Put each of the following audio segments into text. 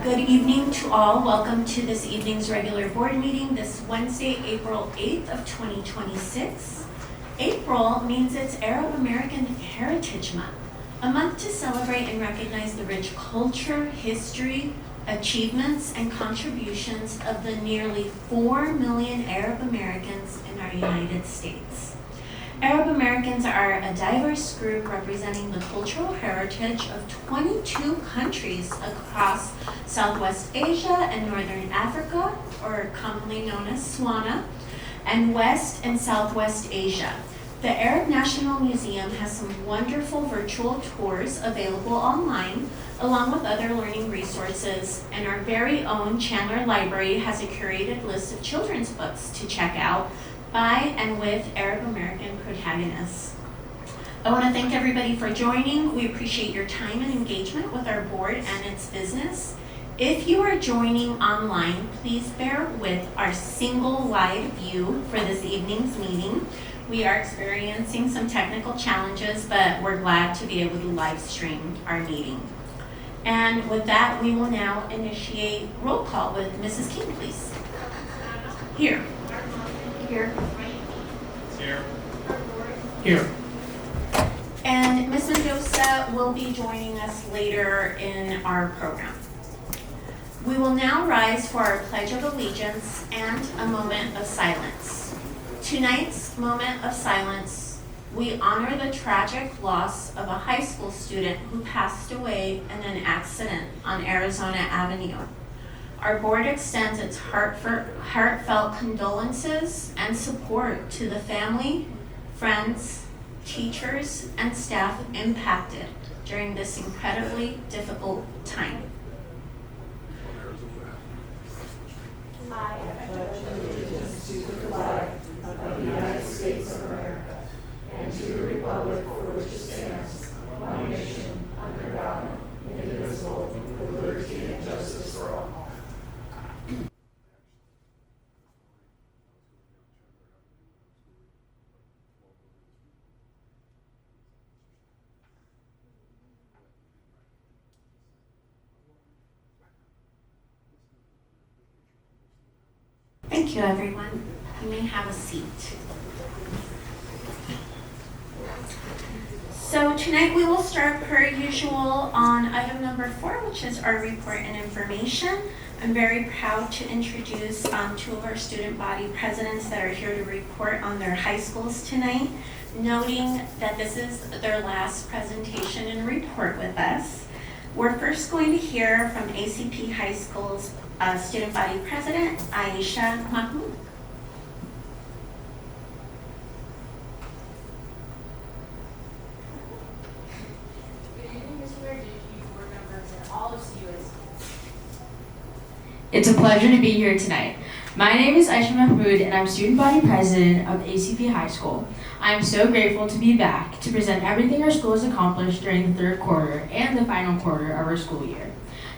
Good evening to all. Welcome to this evening's regular board meeting this Wednesday, April 8th of 2026. April means it's Arab American Heritage Month, a month to celebrate and recognize the rich culture, history, achievements, and contributions of the nearly 4 million Arab Americans in our United States. Arab Americans are a diverse group representing the cultural heritage of 22 countries across Southwest Asia and Northern Africa, or commonly known as SWANA, and West and Southwest Asia. The Arab National Museum has some wonderful virtual tours available online, along with other learning resources, and our very own Chandler Library has a curated list of children's books to check out by and with Arab American protagonists. I want to thank everybody for joining. We appreciate your time and engagement with our board and its business. If you are joining online, please bear with our single wide view for this evening's meeting. We are experiencing some technical challenges, but we're glad to be able to live stream our meeting. And with that, we will now initiate roll call with Mrs. King, please. Here. Here. Here. Here. And Ms. Mendoza will be joining us later in our program. We will now rise for our Pledge of Allegiance and a moment of silence. Tonight's moment of silence, we honor the tragic loss of a high school student who passed away in an accident on Arizona Avenue. Our board extends its heartfelt condolences and support to the family, friends, teachers, and staff impacted during this incredibly difficult time. I pledge allegiance to the flag of the United States of America and to the republic for which it stands, one nation, under God, indivisible, with liberty and justice for all. Thank you, everyone. You may have a seat. So tonight we will start per usual on item number 4, which is our report and information. I'm very proud to introduce 2 of our student body presidents that are here to report on their high schools tonight, noting that this is their last presentation and report with us. We're first going to hear from ACP High School's student body president, Aisha Mahmoud. Good evening, Mr. Mayor, DP, board members, and all of CUSD. It's a pleasure to be here tonight. My name is Aisha Mahmoud, and I'm student body president of ACP High School. I am so grateful to be back to present everything our school has accomplished during the 3rd quarter and the final quarter of our school year.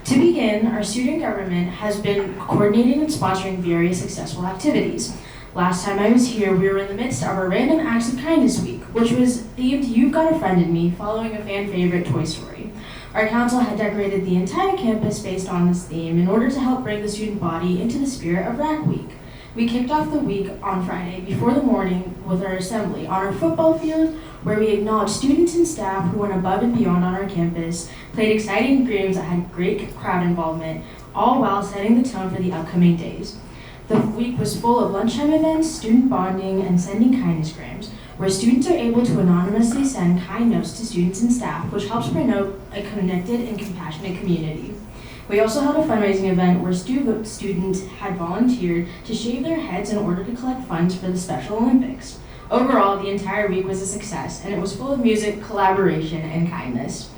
To begin, our student government has been coordinating and sponsoring various successful activities. Last time I was here, we were in the midst of our Random Acts of Kindness Week, which was themed You've Got a Friend in Me, following a fan favorite Toy Story. Our council had decorated the entire campus based on this theme in order to help bring the student body into the spirit of RAC Week. We kicked off the week on Friday before the morning with our assembly on our football field, where we acknowledged students and staff who went above and beyond on our campus, played exciting games that had great crowd involvement, all while setting the tone for the upcoming days. The week was full of lunchtime events, student bonding, and sending kindness grams, where students are able to anonymously send kind notes to students and staff, which helps promote a connected and compassionate community. We also held a fundraising event where students had volunteered to shave their heads in order to collect funds for the Special Olympics. Overall, the entire week was a success, and it was full of music, collaboration, and kindness.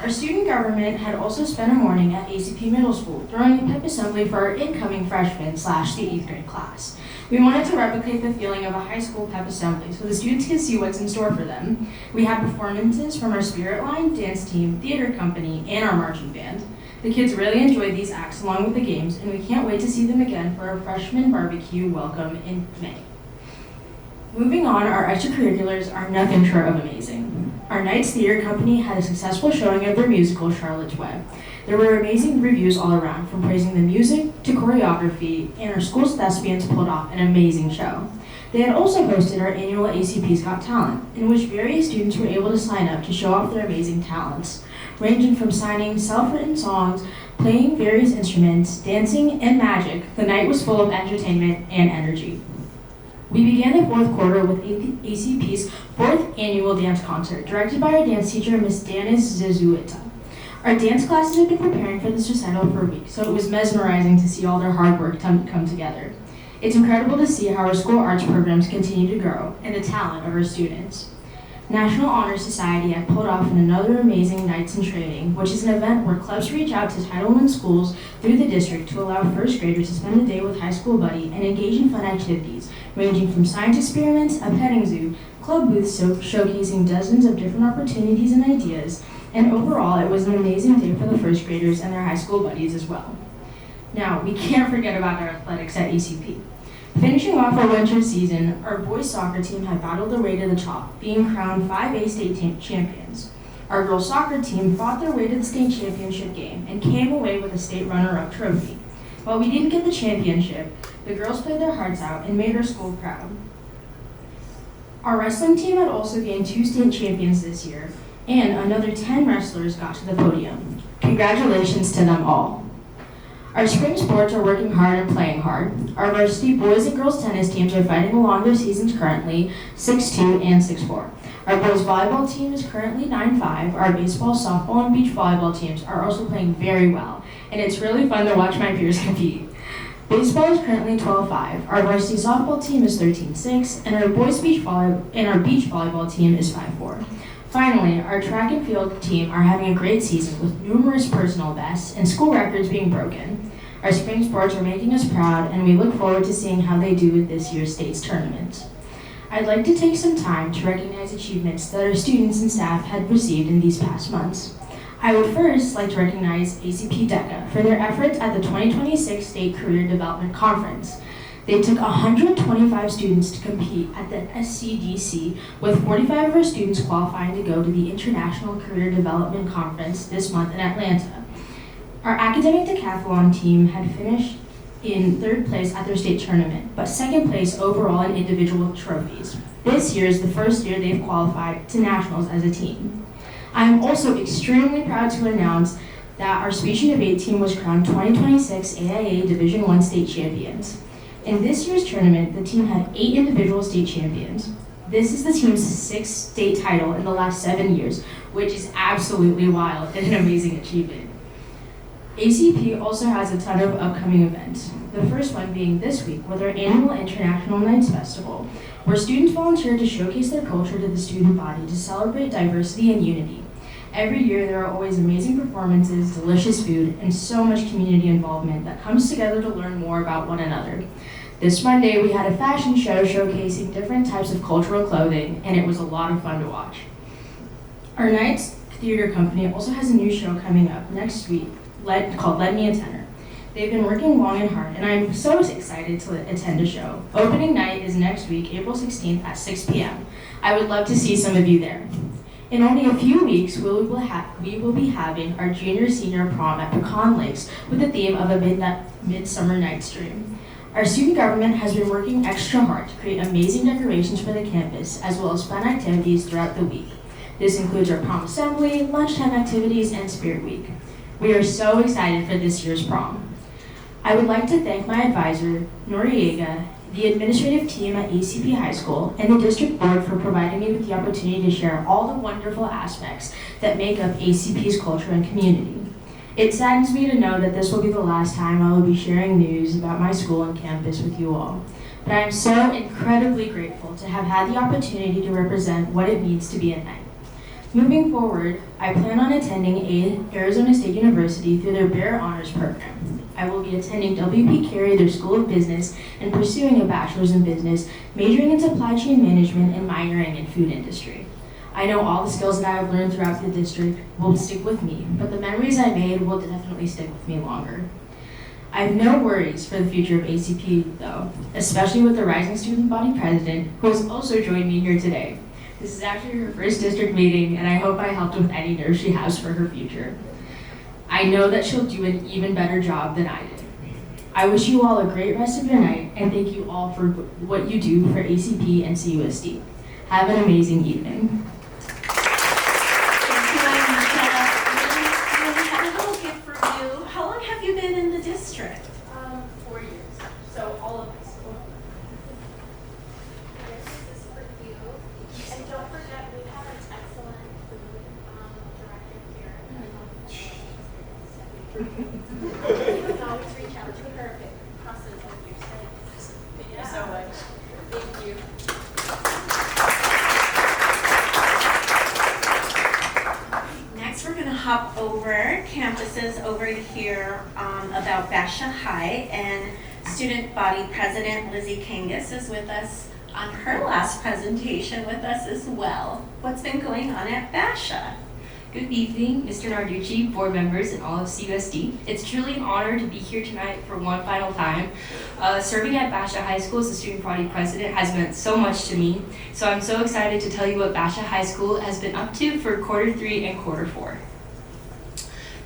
Our student government had also spent a morning at ACP Middle School, throwing a pep assembly for our incoming freshmen / the 8th grade class. We wanted to replicate the feeling of a high school pep assembly so the students could see what's in store for them. We had performances from our spirit line, dance team, theater company, and our marching band. The kids really enjoyed these acts along with the games, and we can't wait to see them again for our freshman barbecue welcome in May. Moving on, our extracurriculars are nothing short of amazing. Our Knights Theater Company had a successful showing of their musical, Charlotte's Web. There were amazing reviews all around, from praising the music to choreography, and our school's thespians pulled off an amazing show. They had also hosted our annual ACP's Got Talent, in which various students were able to sign up to show off their amazing talents, ranging from signing self-written songs, playing various instruments, dancing, and magic. The night was full of entertainment and energy. We began the fourth quarter with ACP's fourth annual dance concert, directed by our dance teacher, Ms. Danis Zezuita. Our dance classes had been preparing for this recital for a week, so it was mesmerizing to see all their hard work come together. It's incredible to see how our school arts programs continue to grow and the talent of our students. National Honor Society had pulled off another amazing Nights in Training, which is an event where clubs reach out to Title I schools through the district to allow first graders to spend a day with high school buddy and engage in fun activities, ranging from science experiments, a petting zoo, club booths showcasing dozens of different opportunities and ideas, and overall it was an amazing day for the first graders and their high school buddies as well. Now, we can't forget about our athletics at ACP. Finishing off our winter season, our boys soccer team had battled their way to the top, being crowned 5A state champions. Our girls soccer team fought their way to the state championship game and came away with a state runner-up trophy. While we didn't get the championship, the girls played their hearts out and made our school proud. Our wrestling team had also gained 2 state champions this year, and another 10 wrestlers got to the podium. Congratulations to them all. Our spring sports are working hard and playing hard. Our varsity boys and girls tennis teams are fighting along their seasons currently, 6-2 and 6-4. Our boys volleyball team is currently 9-5. Our baseball, softball, and beach volleyball teams are also playing very well, and it's really fun to watch my peers compete. Baseball is currently 12-5. Our varsity softball team is 13-6, and our beach volleyball team is 5-4. Finally, our track and field team are having a great season with numerous personal bests and school records being broken. Our spring sports are making us proud, and we look forward to seeing how they do with this year's state's tournament. I'd like to take some time to recognize achievements that our students and staff had received in these past months. I would first like to recognize ACP DECA for their efforts at the 2026 State Career Development Conference. They took 125 students to compete at the SCDC, with 45 of our students qualifying to go to the International Career Development Conference this month in Atlanta. Our academic decathlon team had finished in 3rd place at their state tournament, but 2nd place overall in individual trophies. This year is the first year they've qualified to nationals as a team. I am also extremely proud to announce that our speech and debate team was crowned 2026 AIA Division I state champions. In this year's tournament, the team had 8 individual state champions. This is the team's 6th state title in the last 7 years, which is absolutely wild and an amazing achievement. ACP also has a ton of upcoming events, the first one being this week with our annual International Nights Festival, where students volunteer to showcase their culture to the student body to celebrate diversity and unity. Every year there are always amazing performances, delicious food, and so much community involvement that comes together to learn more about one another. This Monday we had a fashion show showcasing different types of cultural clothing, and it was a lot of fun to watch. Our Knights Theater Company also has a new show coming up next week called Lend Me a Tenor. They've been working long and hard, and I'm so excited to attend the show. Opening night is next week, April 16th at 6 p.m. I would love to see some of you there. In only a few weeks, we will be having our junior-senior prom at Pecan Lakes with the theme of a Midsummer Night's Dream. Our student government has been working extra hard to create amazing decorations for the campus, as well as fun activities throughout the week. This includes our prom assembly, lunchtime activities, and Spirit Week. We are so excited for this year's prom. I would like to thank my advisor, Noriega, the administrative team at ACP High School, and the district board for providing me with the opportunity to share all the wonderful aspects that make up ACP's culture and community. It saddens me to know that this will be the last time I will be sharing news about my school and campus with you all. But I am so incredibly grateful to have had the opportunity to represent what it means to be a Knight. Moving forward, I plan on attending Arizona State University through their Bear Honors Program. I will be attending WP Carey, their School of Business, and pursuing a bachelor's in business, majoring in supply chain management and minoring in food industry. I know all the skills that I have learned throughout the district will stick with me, but the memories I made will definitely stick with me longer. I have no worries for the future of ACP, though, especially with the rising student body president, who has also joined me here today. This is actually her first district meeting, and I hope I helped with any nerves she has for her future. I know that she'll do an even better job than I did. I wish you all a great rest of your night, and thank you all for what you do for ACP and CUSD. Have an amazing evening. Thank you, Anisha. We have a little gift for you. How long have you been in the district? 4 years, so all of high school. This is for you. And don't forget, we have an excellent food director here. You can always reach out to her if it crosses with your studies. Thank you so much. Thank you. Next, we're going to hop over campuses over here about Basha High, and Student Body President Lizzie Kangas is with us on her last presentation with us as well. What's been going on at Basha? Good evening, Mr. Narducci, board members, and all of CUSD. It's truly an honor to be here tonight for one final time. Serving at Basha High School as the student body president has meant so much to me, so I'm so excited to tell you what Basha High School has been up to for quarter 3 and quarter 4.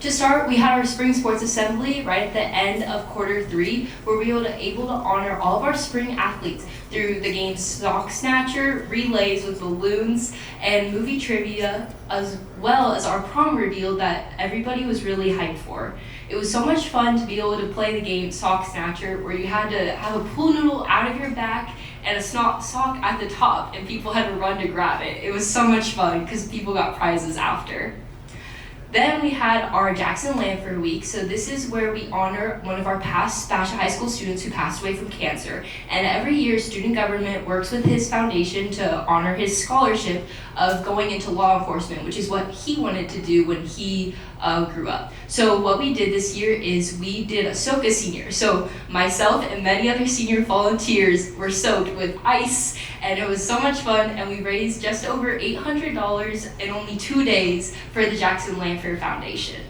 To start, we had our spring sports assembly right at the end of quarter 3, where we were able to honor all of our spring athletes through the game's sock snatcher, relays with balloons, and movie trivia, as well as our prom reveal that everybody was really hyped for. It was so much fun to be able to play the game sock snatcher, where you had to have a pool noodle out of your back and a sock at the top, and people had to run to grab it. It was so much fun because people got prizes after. Then we had our Jackson Lanford Week. So this is where we honor one of our past Basha High School students who passed away from cancer. And every year, student government works with his foundation to honor his scholarship of going into law enforcement, which is what he wanted to do when he grew up. So what we did this year is we did a Soka Senior. So myself and many other senior volunteers were soaked with ice, and it was so much fun, and we raised just over $800 in only 2 days for the Jackson Lanford Foundation.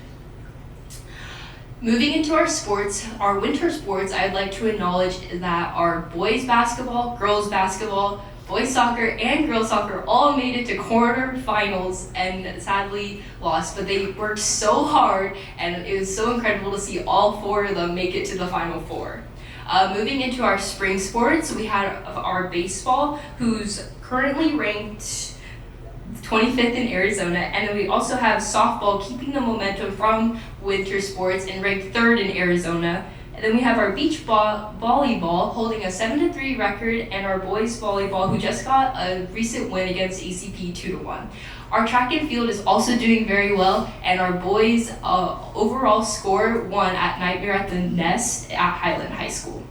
Moving into our sports, our winter sports, I'd like to acknowledge that our boys basketball, girls basketball, boys soccer, and girls soccer all made it to quarterfinals and sadly lost, but they worked so hard, and it was so incredible to see all 4 of them make it to the Final Four. Moving into our spring sports, we had our baseball, who's currently ranked 25th in Arizona, and then we also have softball, keeping the momentum from winter sports and ranked 3rd in Arizona. And then we have our beach volleyball holding a 7-3 record, and our boys volleyball, who just got a recent win against ACP 2-1. Our track and field is also doing very well, and our boys overall score won at Nightmare at the Nest at Highland High School.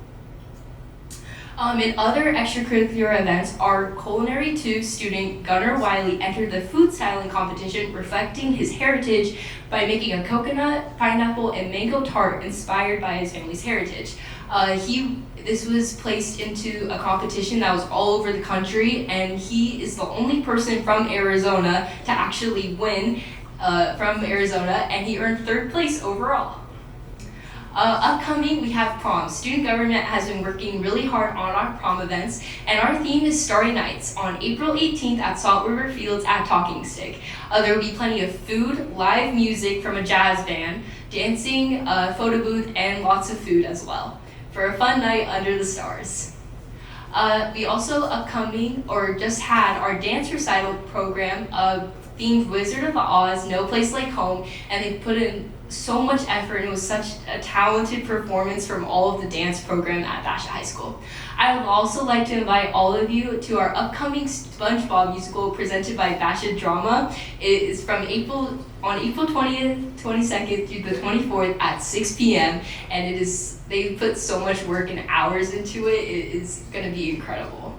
In other extracurricular events, our Culinary 2 student Gunnar Wiley entered the food styling competition, reflecting his heritage by making a coconut, pineapple, and mango tart inspired by his family's heritage. This was placed into a competition that was all over the country, and he is the only person from Arizona to actually win from Arizona, and he earned 3rd place overall. Upcoming, we have prom. Student government has been working really hard on our prom events, and our theme is Starry Nights on April 18th at Salt River Fields at Talking Stick. There will be plenty of food, live music from a jazz band, dancing, photo booth, and lots of food as well, for a fun night under the stars. We also just had our dance recital program themed Wizard of Oz, No Place Like Home, and they put in so much effort, and it was such a talented performance from all of the dance program at Basha High School. I would also like to invite all of you to our upcoming SpongeBob musical presented by Basha Drama. It is on April 20th, 22nd through the 24th at 6 p.m. and they put so much work and hours into it. It is going to be incredible.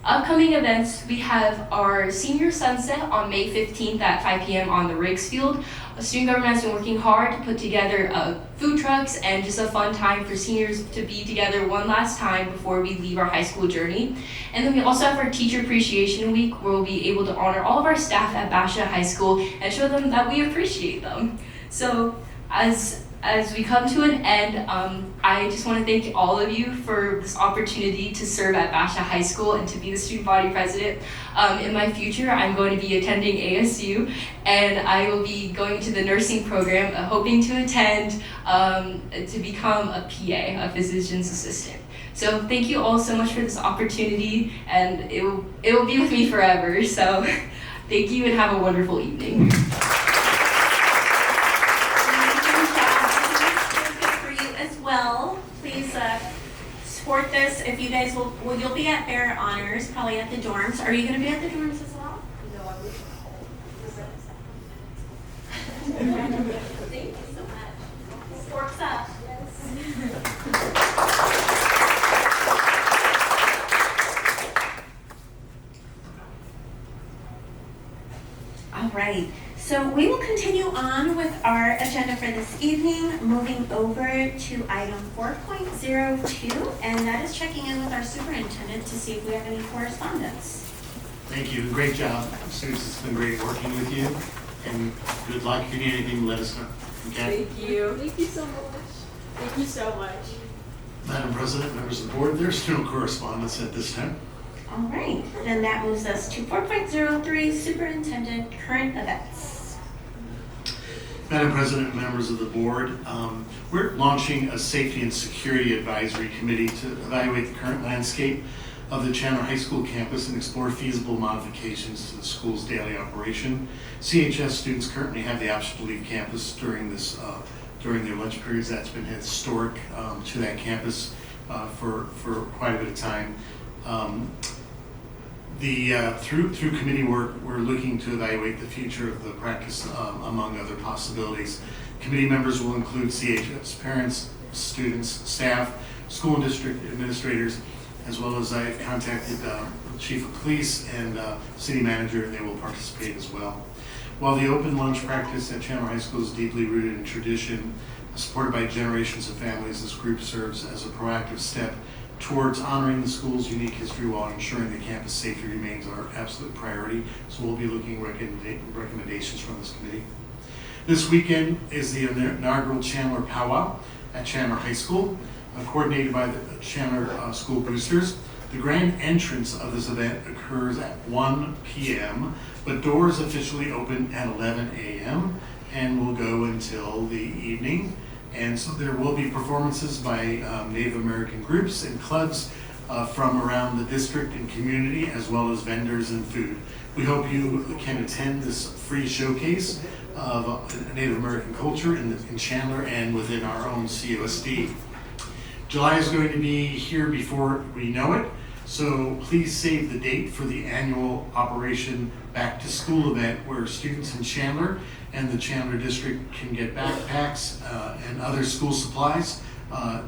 Upcoming events, we have our Senior Sunset on May 15th at 5 p.m. on the Riggs Field. Student government has been working hard to put together food trucks and just a fun time for seniors to be together one last time before we leave our high school journey. And then we also have our Teacher Appreciation Week, where we'll be able to honor all of our staff at Basha High School and show them that we appreciate them. So as as we come to an end, I just want to thank all of you for this opportunity to serve at Basha High School and to be the student body president. In my future, I'm going to be attending ASU, and I will be going to the nursing program, hoping to attend to become a PA, a physician's assistant. So thank you all so much for this opportunity, and it will be with me forever. So thank you and have a wonderful evening. Well, please support this. If you guys will, you'll be at Bear Honors, probably at the dorms. Are you going to be at the dorms as well? No, I'm with Thank you so much. Sports up. All right. So we will continue on with our agenda for this evening, moving over to item 4.02, and that is checking in with our superintendent to see if we have any correspondence. Thank you. Great job, students. It's been great working with you, and good luck. If you need anything, let us know. Okay? Thank you. Thank you so much. Thank you so much. Madam President, members of the board, there's no correspondence at this time. All right. Then that moves us to 4.03, superintendent current events. Madam President, members of the board, we're launching a safety and security advisory committee to evaluate the current landscape of the Chandler High School campus and explore feasible modifications to the school's daily operation. CHS students currently have the option to leave campus during their lunch periods. That's been historic to that campus for quite a bit of time. Through committee work, we're looking to evaluate the future of the practice among other possibilities. Committee members will include CHS parents, students, staff, school and district administrators, as well as I've contacted the chief of police and city manager, and they will participate as well. While the open lunch practice at Chandler High School is deeply rooted in tradition, supported by generations of families, this group serves as a proactive step towards honoring the school's unique history while ensuring the campus safety remains our absolute priority. So we'll be looking at recommendations from this committee. This weekend is the inaugural Chandler Powwow at Chandler High School, coordinated by the Chandler School Boosters. The grand entrance of this event occurs at 1 p.m., but doors officially open at 11 a.m. and will go until the evening. And so there will be performances by Native American groups and clubs from around the district and community, as well as vendors and food. We hope you can attend this free showcase of Native American culture in Chandler and within our own CUSD. July is going to be here before we know it, so please save the date for the annual Operation Back to School event where students in Chandler and the Chandler district can get backpacks and other school supplies.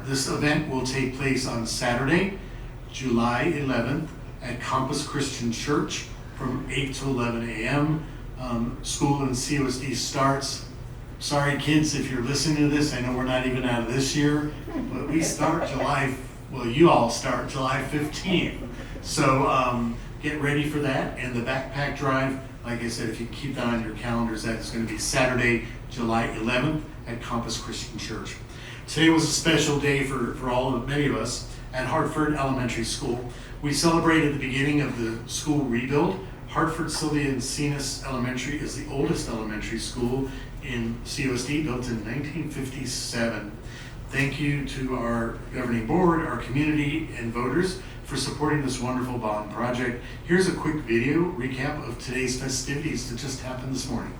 This event will take place on Saturday, July 11th at Compass Christian Church from 8 to 11 a.m. School in CUSD starts. Sorry kids, if you're listening to this, I know we're not even out of this year, but we start you all start July 15th. So get ready for that, and the backpack drive, like I said, if you keep that on your calendars, that is going to be Saturday, July 11th at Compass Christian Church. Today was a special day for many of us at Hartford Elementary School. We celebrated the beginning of the school rebuild. Hartford Sylvia and Cenas Elementary is the oldest elementary school in CUSD, built in 1957. Thank you to our governing board, our community, and voters for supporting this wonderful bond project. Here's a quick video recap of today's festivities that just happened this morning.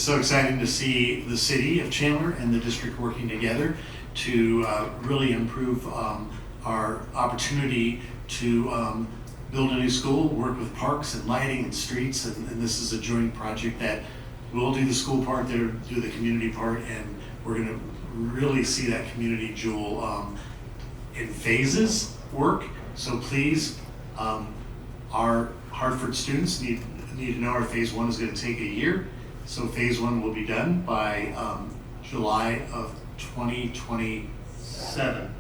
so exciting to see the city of Chandler and the district working together to really improve our opportunity to build a new school, work with parks and lighting and streets, and this is a joint project that we'll do the school part, they'll do the community part, and we're gonna really see that community jewel in phases work. So please, our Hartford students need to know our phase 1 is gonna take a year. So phase 1 will be done by July of 2027.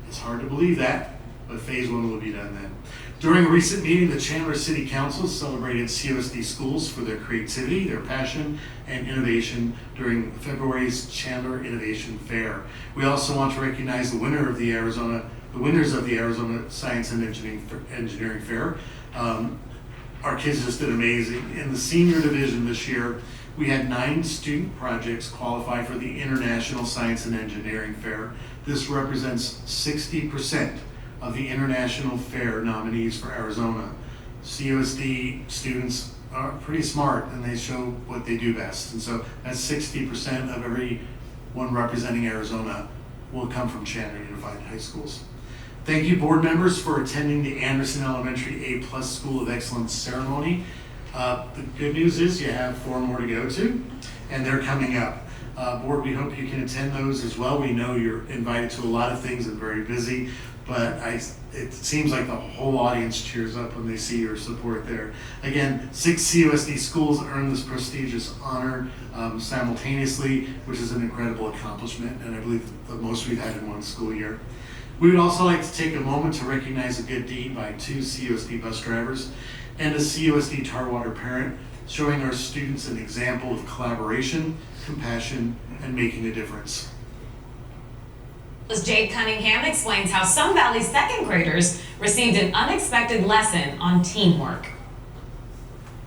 It's hard to believe that, but phase 1 will be done then. During a recent meeting, the Chandler City Council celebrated CUSD schools for their creativity, their passion, and innovation during February's Chandler Innovation Fair. We also want to recognize the winners of the Arizona Science and Engineering Fair. Our kids just did amazing. In the senior division this year, we had 9 student projects qualify for the International Science and Engineering Fair. This represents 60% of the International Fair nominees for Arizona. CUSD students are pretty smart and they show what they do best. And so that's 60% of everyone representing Arizona will come from Chandler Unified High Schools. Thank you, board members, for attending the Anderson Elementary A+ School of Excellence ceremony. The good news is you have 4 more to go to, and they're coming up. Board, we hope you can attend those as well. We know you're invited to a lot of things and very busy, but it seems like the whole audience cheers up when they see your support there. Again, 6 CUSD schools earned this prestigious honor simultaneously, which is an incredible accomplishment, and I believe the most we've had in one school year. We would also like to take a moment to recognize a good deed by 2 CUSD bus drivers and a CUSD Tarwater parent, showing our students an example of collaboration, compassion, and making a difference. As Jade Cunningham explains how Sun Valley second graders received an unexpected lesson on teamwork.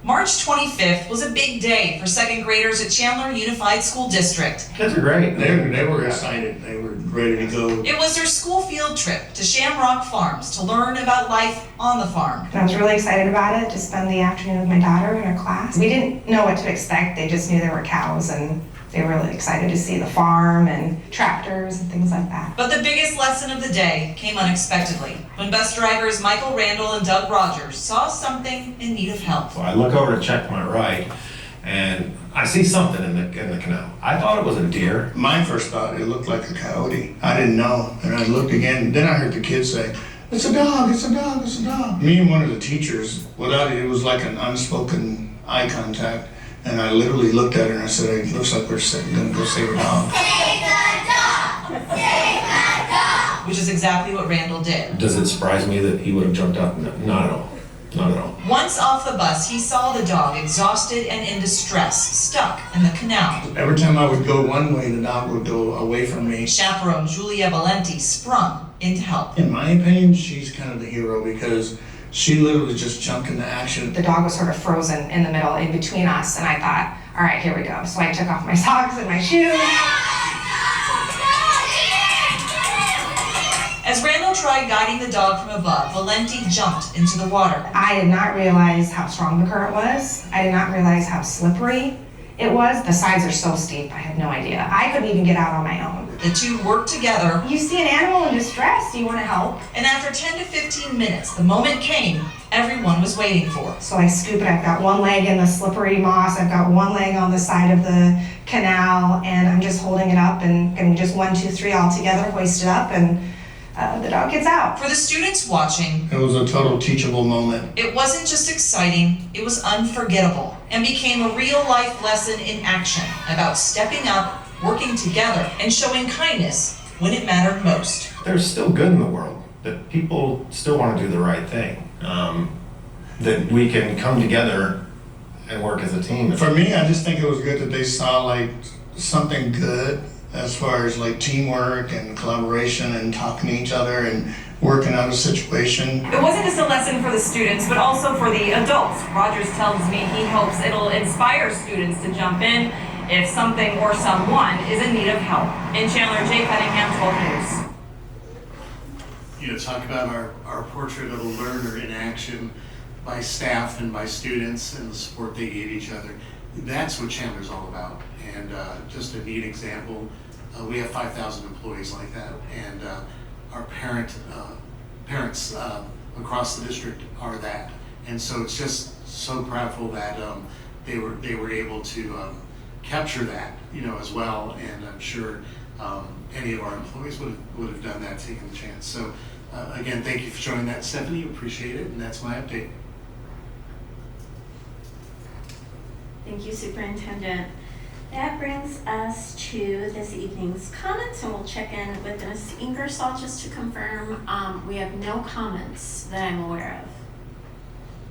March 25th was a big day for second graders at Chandler Unified School District. Kids are great. They were excited. They were ready to go. It was their school field trip to Shamrock Farms to learn about life on the farm. I was really excited about it, to spend the afternoon with my daughter in her class. We didn't know what to expect. They just knew there were cows, and they were really excited to see the farm and tractors and things like that. But the biggest lesson of the day came unexpectedly when bus drivers Michael Randall and Doug Rogers saw something in need of help. So I look over to check to my right, and I see something in the canal. I thought it was a deer. My first thought, it looked like a coyote. I didn't know, and I looked again. Then I heard the kids say, "It's a dog, it's a dog, it's a dog." Me and one of the teachers, without it was like an unspoken eye contact. And I literally looked at her and I said, "It looks like we're gonna go save a dog." Save the dog! Save the dog! Which is exactly what Randall did. Does it surprise me that he would have jumped up? No, not at all. Not at all. Once off the bus, he saw the dog exhausted and in distress, stuck in the canal. Every time I would go one way, the dog would go away from me. Chaperone Julia Valenti sprung in to help. In my opinion, she's kind of the hero because she literally just jumped into action. The dog was sort of frozen in the middle, in between us, and I thought, all right, here we go. So I took off my socks and my shoes. As Randall tried guiding the dog from above, Valenti jumped into the water. I did not realize how strong the current was. I did not realize how slippery it was. The sides are so steep, I had no idea. I couldn't even get out on my own. The two worked together. You see an animal in distress, you want to help. And after 10 to 15 minutes, the moment came everyone was waiting for. So I scoop it. I've got one leg in the slippery moss. I've got one leg on the side of the canal, and I'm just holding it up and just 1, 2, 3 all together, hoist it up, and the dog gets out. For the students watching, it was a total teachable moment. It wasn't just exciting, it was unforgettable and became a real life lesson in action about stepping up, working together, and showing kindness when it mattered most. There's still good in the world, that people still want to do the right thing, that we can come together and work as a team. For me, I just think it was good that they saw like something good as far as like teamwork and collaboration and talking to each other and working out a situation. It wasn't just a lesson for the students, but also for the adults. Rogers tells me he hopes it'll inspire students to jump in if something or someone is in need of help. In Chandler, Jay Cunningham, 12 News. You know, talk about our portrait of a learner in action by staff and by students and the support they gave each other. that's what Chandler's all about. And just a neat example, we have 5,000 employees like that, and our parents across the district are that. And so it's just so proudful that they were able to capture that, as well. And I'm sure any of our employees would have done that, taken the chance. So again, thank you for showing that, Stephanie. Appreciate it, and that's my update. Thank you, Superintendent. That brings us to this evening's comments, and we'll check in with Ms. Ingersoll just to confirm we have no comments that I'm aware of.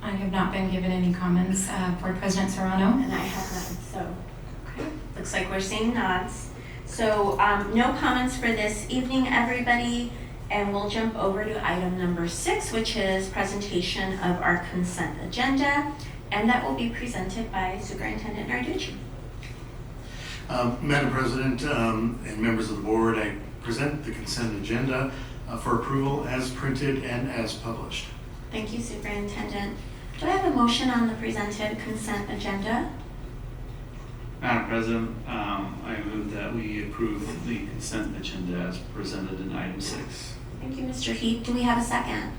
I have not been given any comments, Board President Serrano. And I have none, so okay. Looks like we're seeing nods. So no comments for this evening, everybody, and we'll jump over to item number 6, which is presentation of our consent agenda, and that will be presented by Superintendent Narducci. Madam President and members of the board, I present the consent agenda for approval as printed and as published. Thank you, Superintendent. Do I have a motion on the presented consent agenda? Madam President, I move that we approve the consent agenda as presented in item 6. Thank you, Mr. Heath. Do we have a second?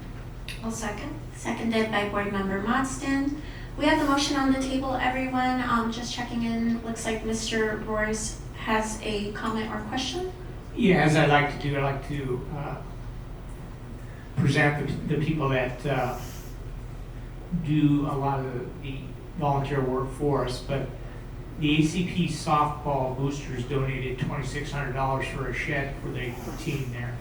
I'll second. Seconded by Board Member Modston. We have the motion on the table, everyone. Just checking in. Looks like Mr. Royce has a comment or question. Yeah, as I like to do, I like to present the people that do a lot of the volunteer work for us. But the ACP softball boosters donated $2,600 for a shed for the team there.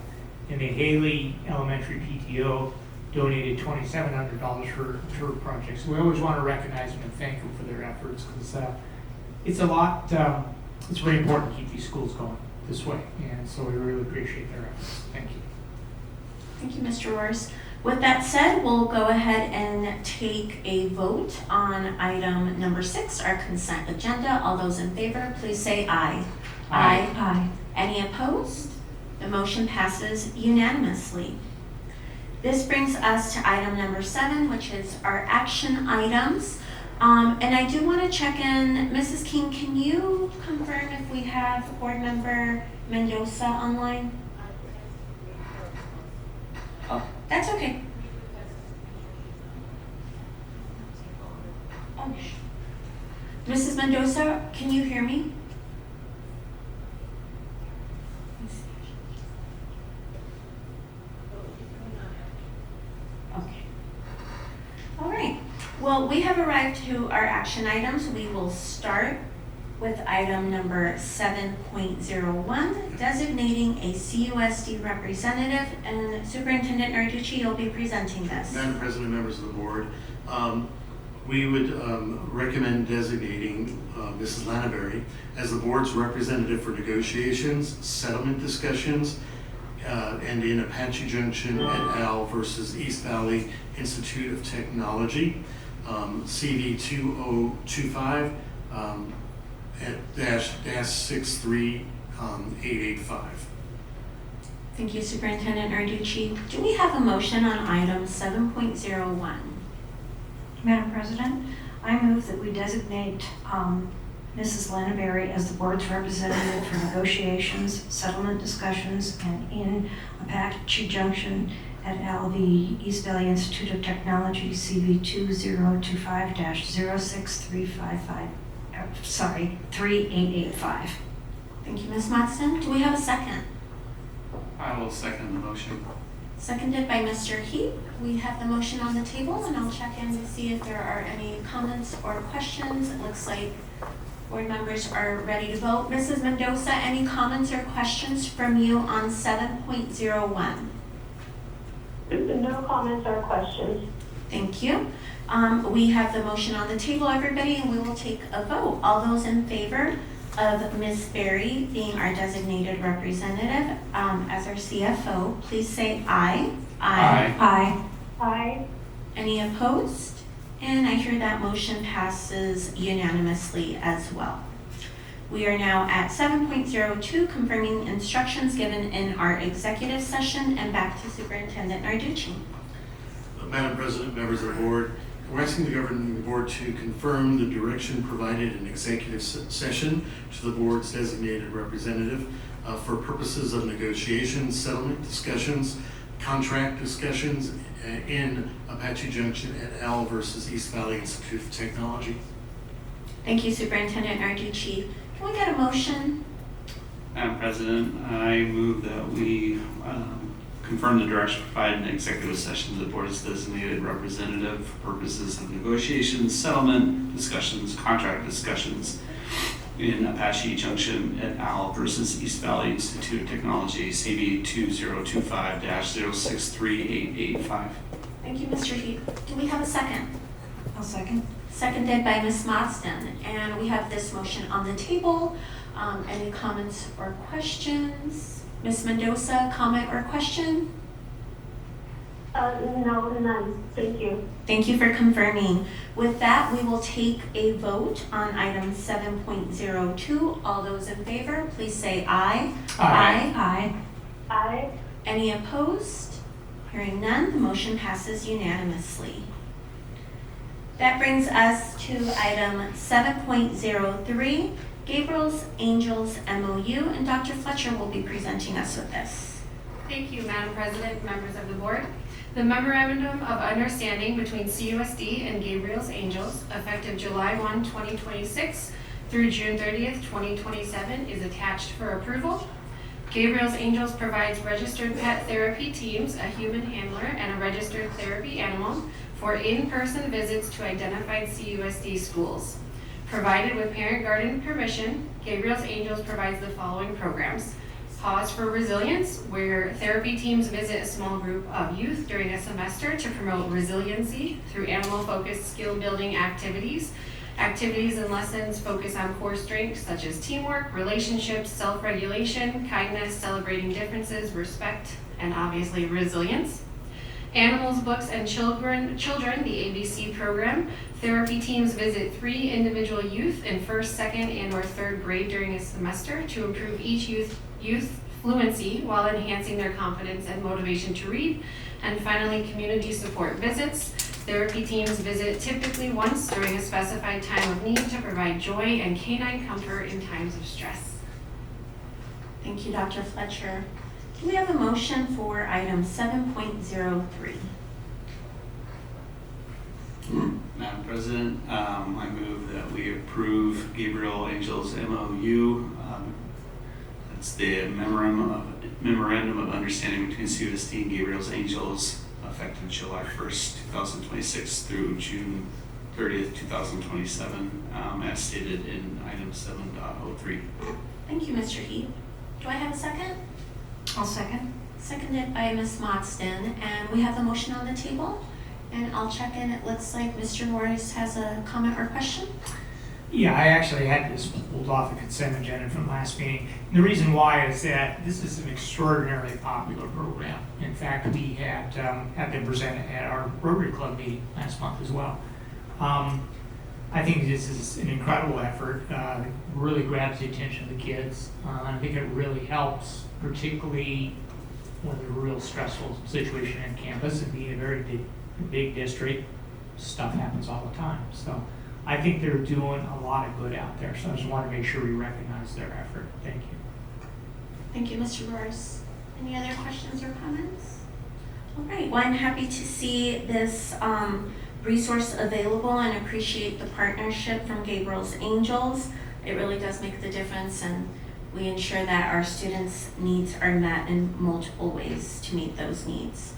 And the Haley Elementary PTO donated $2,700 for projects. So we always want to recognize them and thank them for their efforts, because it's a lot, it's very important to keep these schools going this way. And so we really appreciate their efforts. Thank you. Thank you, Mr. Royce. With that said, we'll go ahead and take a vote on item number 6, our consent agenda. All those in favor, please say aye. Aye. Aye. Any opposed? The motion passes unanimously. This brings us to item number 7, which is our action items. And I do want to check in, Mrs. King, can you confirm if we have Board Member Mendoza online? Oh, that's okay. Oh, Mrs. Mendoza, can you hear me? Okay. All right. Well, we have arrived to our action items. We will start with item number 7.01, designating a CUSD representative. And Superintendent Narducci, you'll be presenting this. Madam President, members of the board, we would recommend designating Mrs. Lanaberry as the board's representative for negotiations, settlement discussions, and in Apache Junction et al. Versus East Valley Institute of Technology, CV 2025 -63885. Thank you, Superintendent Narducci. Do we have a motion on item 7.01? Madam President, I move that we designate Mrs. Lanaberry as the board's representative for negotiations, settlement discussions, and in Apache Junction et al. The East Valley Institute of Technology, CV 2025-06385. Thank you, Ms. Mattson. Do we have a second? I will second the motion. Seconded by Mr. Heath. We have the motion on the table, and I'll check in to see if there are any comments or questions. It looks like board members are ready to vote. Mrs. Mendoza, any comments or questions from you on 7.01? No comments or questions. Thank you. We have the motion on the table, everybody, and we will take a vote. All those in favor of Ms. Berry being our designated representative as our CFO, please say aye. Aye. Aye. Aye. Any opposed? And I hear that motion passes unanimously as well. We are now at 7.02, confirming instructions given in our executive session, and back to Superintendent Narducci. Madam President, members of the board, We're asking the governing board to confirm the direction provided in executive session to the board's designated representative for purposes of negotiations, settlement discussions, contract discussions in Apache Junction et al. Versus East Valley Institute of Technology. Thank you, Superintendent Narducci. Can we get a motion? Madam President, I move that we confirm the direction provided in executive session to the board's designated representative for purposes of negotiations, settlement discussions, contract discussions in Apache Junction et al. Versus East Valley Institute of Technology, CB 2025-063885. Thank you, Mr. Heath. Do we have a second? I'll second. Seconded by Ms. Marsden. And we have this motion on the table. Any comments or questions? Ms. Mendoza, comment or question? No, none. Thank you. Thank you for confirming. With that, we will take a vote on item 7.02. All those in favor, please say aye. Aye. Aye. Aye. Any opposed? Hearing none, the motion passes unanimously. That brings us to item 7.03, Gabriel's Angels MOU, and Dr. Fletcher will be presenting us with this. Thank you, Madam President, members of the board. The Memorandum of Understanding between CUSD and Gabriel's Angels, effective July 1, 2026 through June 30th, 2027, is attached for approval. Gabriel's Angels provides registered pet therapy teams, a human handler, and a registered therapy animal for in-person visits to identified CUSD schools. Provided with parent guardian permission, Gabriel's Angels provides the following programs. Pause for Resilience, where therapy teams visit a small group of youth during a semester to promote resiliency through animal-focused skill-building activities. Activities and lessons focus on core strengths such as teamwork, relationships, self-regulation, kindness, celebrating differences, respect, and obviously resilience. Animals, Books, and Children, the ABC program. Therapy teams visit 3 individual youth in 1st, 2nd, and/or 3rd grade during a semester to improve each youth fluency while enhancing their confidence and motivation to read. And finally, community support visits. Therapy teams visit typically once during a specified time of need to provide joy and canine comfort in times of stress. Thank you, Dr. Fletcher. Do we have a motion for item 7.03? Madam President, I move that we approve Gabriel Angels MOU. That's the memorandum of understanding between CUSD and Gabriel's Angels, effective July 1st, 2026 through June 30th, 2027, as stated in item 7.03. Thank you, Mr. Heath. Do I have a second? I'll second. Seconded by Ms. Marsden, and we have the motion on the table. And I'll check in. It looks like Mr. Morris has a comment or question. Yeah, I actually had this pulled off the consent agenda from last meeting. And the reason why is that this is an extraordinarily popular program. In fact, we had them presented at our Rotary Club meeting last month as well. I think this is an incredible effort. Really grabs the attention of the kids. I think it really helps, particularly when there's a real stressful situation on campus and being a very big district, stuff happens all the time. So I think they're doing a lot of good out there. So I just want to make sure we recognize their effort. Thank you. Thank you, Mr. Morris. Any other questions or comments? All right. Well, I'm happy to see this resource available and appreciate the partnership from Gabriel's Angels. It really does make the difference, and we ensure that our students' needs are met in multiple ways to meet those needs.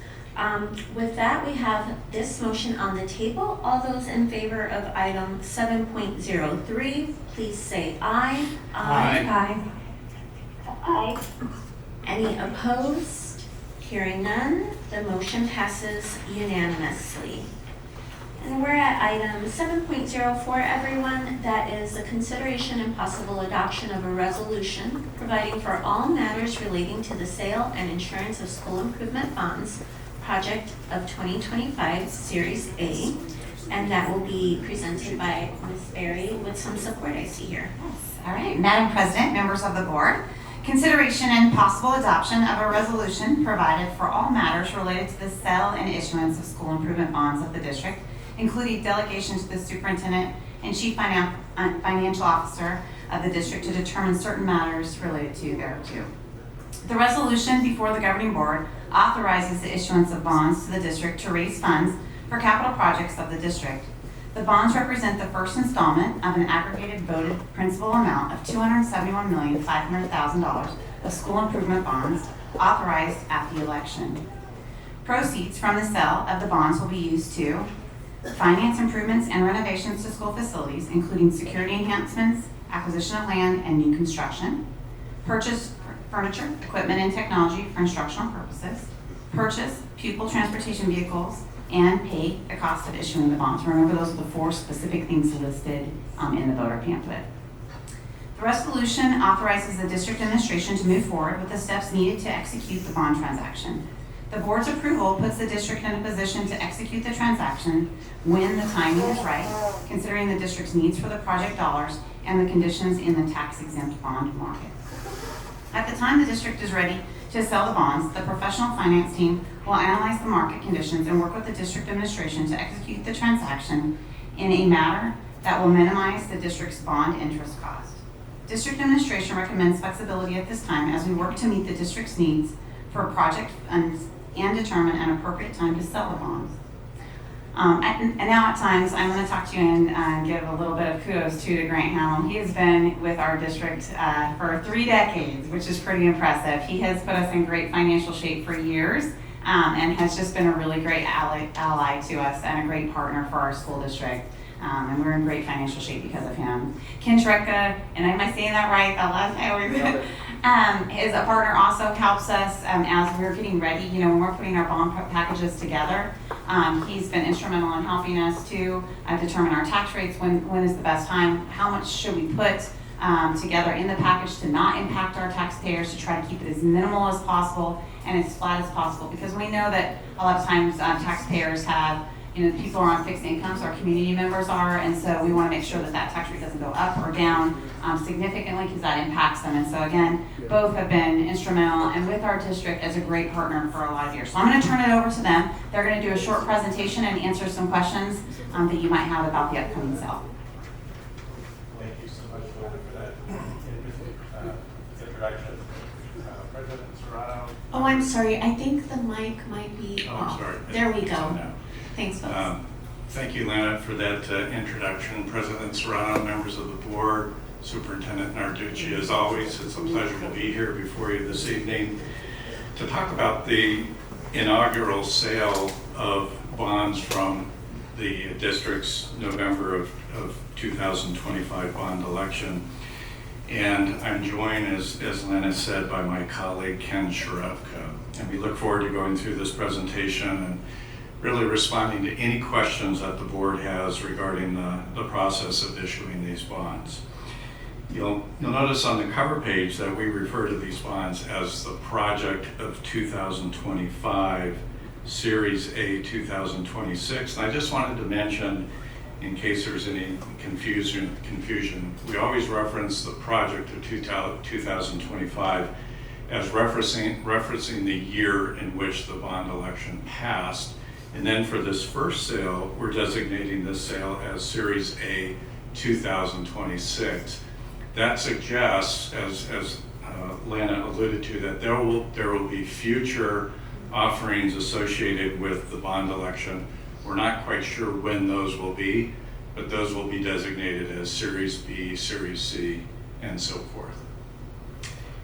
With that, we have this motion on the table. All those in favor of item 7.03, please say aye. Aye. Aye. Any opposed? Hearing none, the motion passes unanimously. And we're at item 7.04, everyone. That is the consideration and possible adoption of a resolution providing for all matters relating to the sale and insurance of school improvement bonds, project of 2025, Series A. And that will be presented by Ms. Berry with some support I see here. All right, Madam President, members of the board, consideration and possible adoption of a resolution provided for all matters related to the sale and issuance of school improvement bonds of the district including delegation to the superintendent and chief financial officer of the district to determine certain matters related to thereto. The resolution before the governing board authorizes the issuance of bonds to the district to raise funds for capital projects of the district. The bonds represent the first installment of an aggregated voted principal amount of $271,500,000 of school improvement bonds authorized at the election. Proceeds from the sale of the bonds will be used to finance improvements and renovations to school facilities, including security enhancements, acquisition of land, and new construction, purchase furniture, equipment, and technology for instructional purposes, purchase pupil transportation vehicles, and pay the cost of issuing the bonds. Remember, those are the 4 specific things listed in the voter pamphlet. The resolution authorizes the district administration to move forward with the steps needed to execute the bond transaction. The board's approval puts the district in a position to execute the transaction when the timing is right, considering the district's needs for the project dollars and the conditions in the tax-exempt bond market. At the time the district is ready to sell the bonds, the professional finance team will analyze the market conditions and work with the district administration to execute the transaction in a manner that will minimize the district's bond interest cost. District administration recommends flexibility at this time as we work to meet the district's needs for project funds and determine an appropriate time to sell the bonds. And now at times, I'm going to talk to you and give a little bit of kudos to Grant Hamill. He has been with our district for 3 decades, which is pretty impressive. He has put us in great financial shape for years and has just been a really great ally to us and a great partner for our school district. And we're in great financial shape because of him. Ken Treka, and am I saying that right? That last I always is a partner, also helps us as we're getting ready, when we're putting our bond packages together. He's been instrumental in helping us to determine our tax rates, when is the best time, how much should we put together in the package to not impact our taxpayers, to try to keep it as minimal as possible and as flat as possible, because we know that a lot of times taxpayers have, people are on fixed incomes, our community members are, and so we want to make sure that that tax rate doesn't go up or down significantly, because that impacts them. And so again, both have been instrumental and with our district as a great partner for a lot of years. So I'm going to turn it over to them. They're going to do a short presentation and answer some questions that you might have about the upcoming sale. Thank you so much, Lana, for that introduction. President Serrano. Oh, I'm sorry. I think the mic might be off. I'm sorry. There we go. Thanks, folks. Thank you, Lana, for that introduction. President Serrano, members of the board, Superintendent Narducci, as always, it's a pleasure to be here before you this evening to talk about the inaugural sale of bonds from the district's November of 2025 bond election. And I'm joined, as Lana said, by my colleague, Ken Sharevka. And we look forward to going through this presentation and really responding to any questions that the board has regarding the process of issuing these bonds. You'll notice on the cover page that we refer to these bonds as the Project of 2025, Series A 2026. And I just wanted to mention, in case there's any confusion, we always reference the Project of 2025 as referencing the year in which the bond election passed. And then for this first sale, we're designating this sale as Series A 2026. That suggests, as Lana alluded to, that there will be future offerings associated with the bond election. We're not quite sure when those will be, but those will be designated as Series B, Series C, and so forth.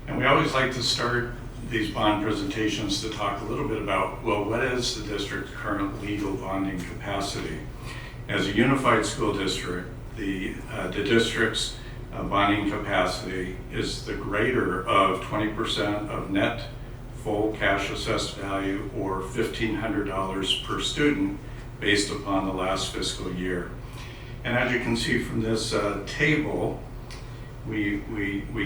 And we always like to start these bond presentations to talk a little bit about, well, what is the district's current legal bonding capacity? As a unified school district, the district's bonding capacity is the greater of 20% of net full cash assessed value, or $1,500 per student based upon the last fiscal year. And as you can see from this table, we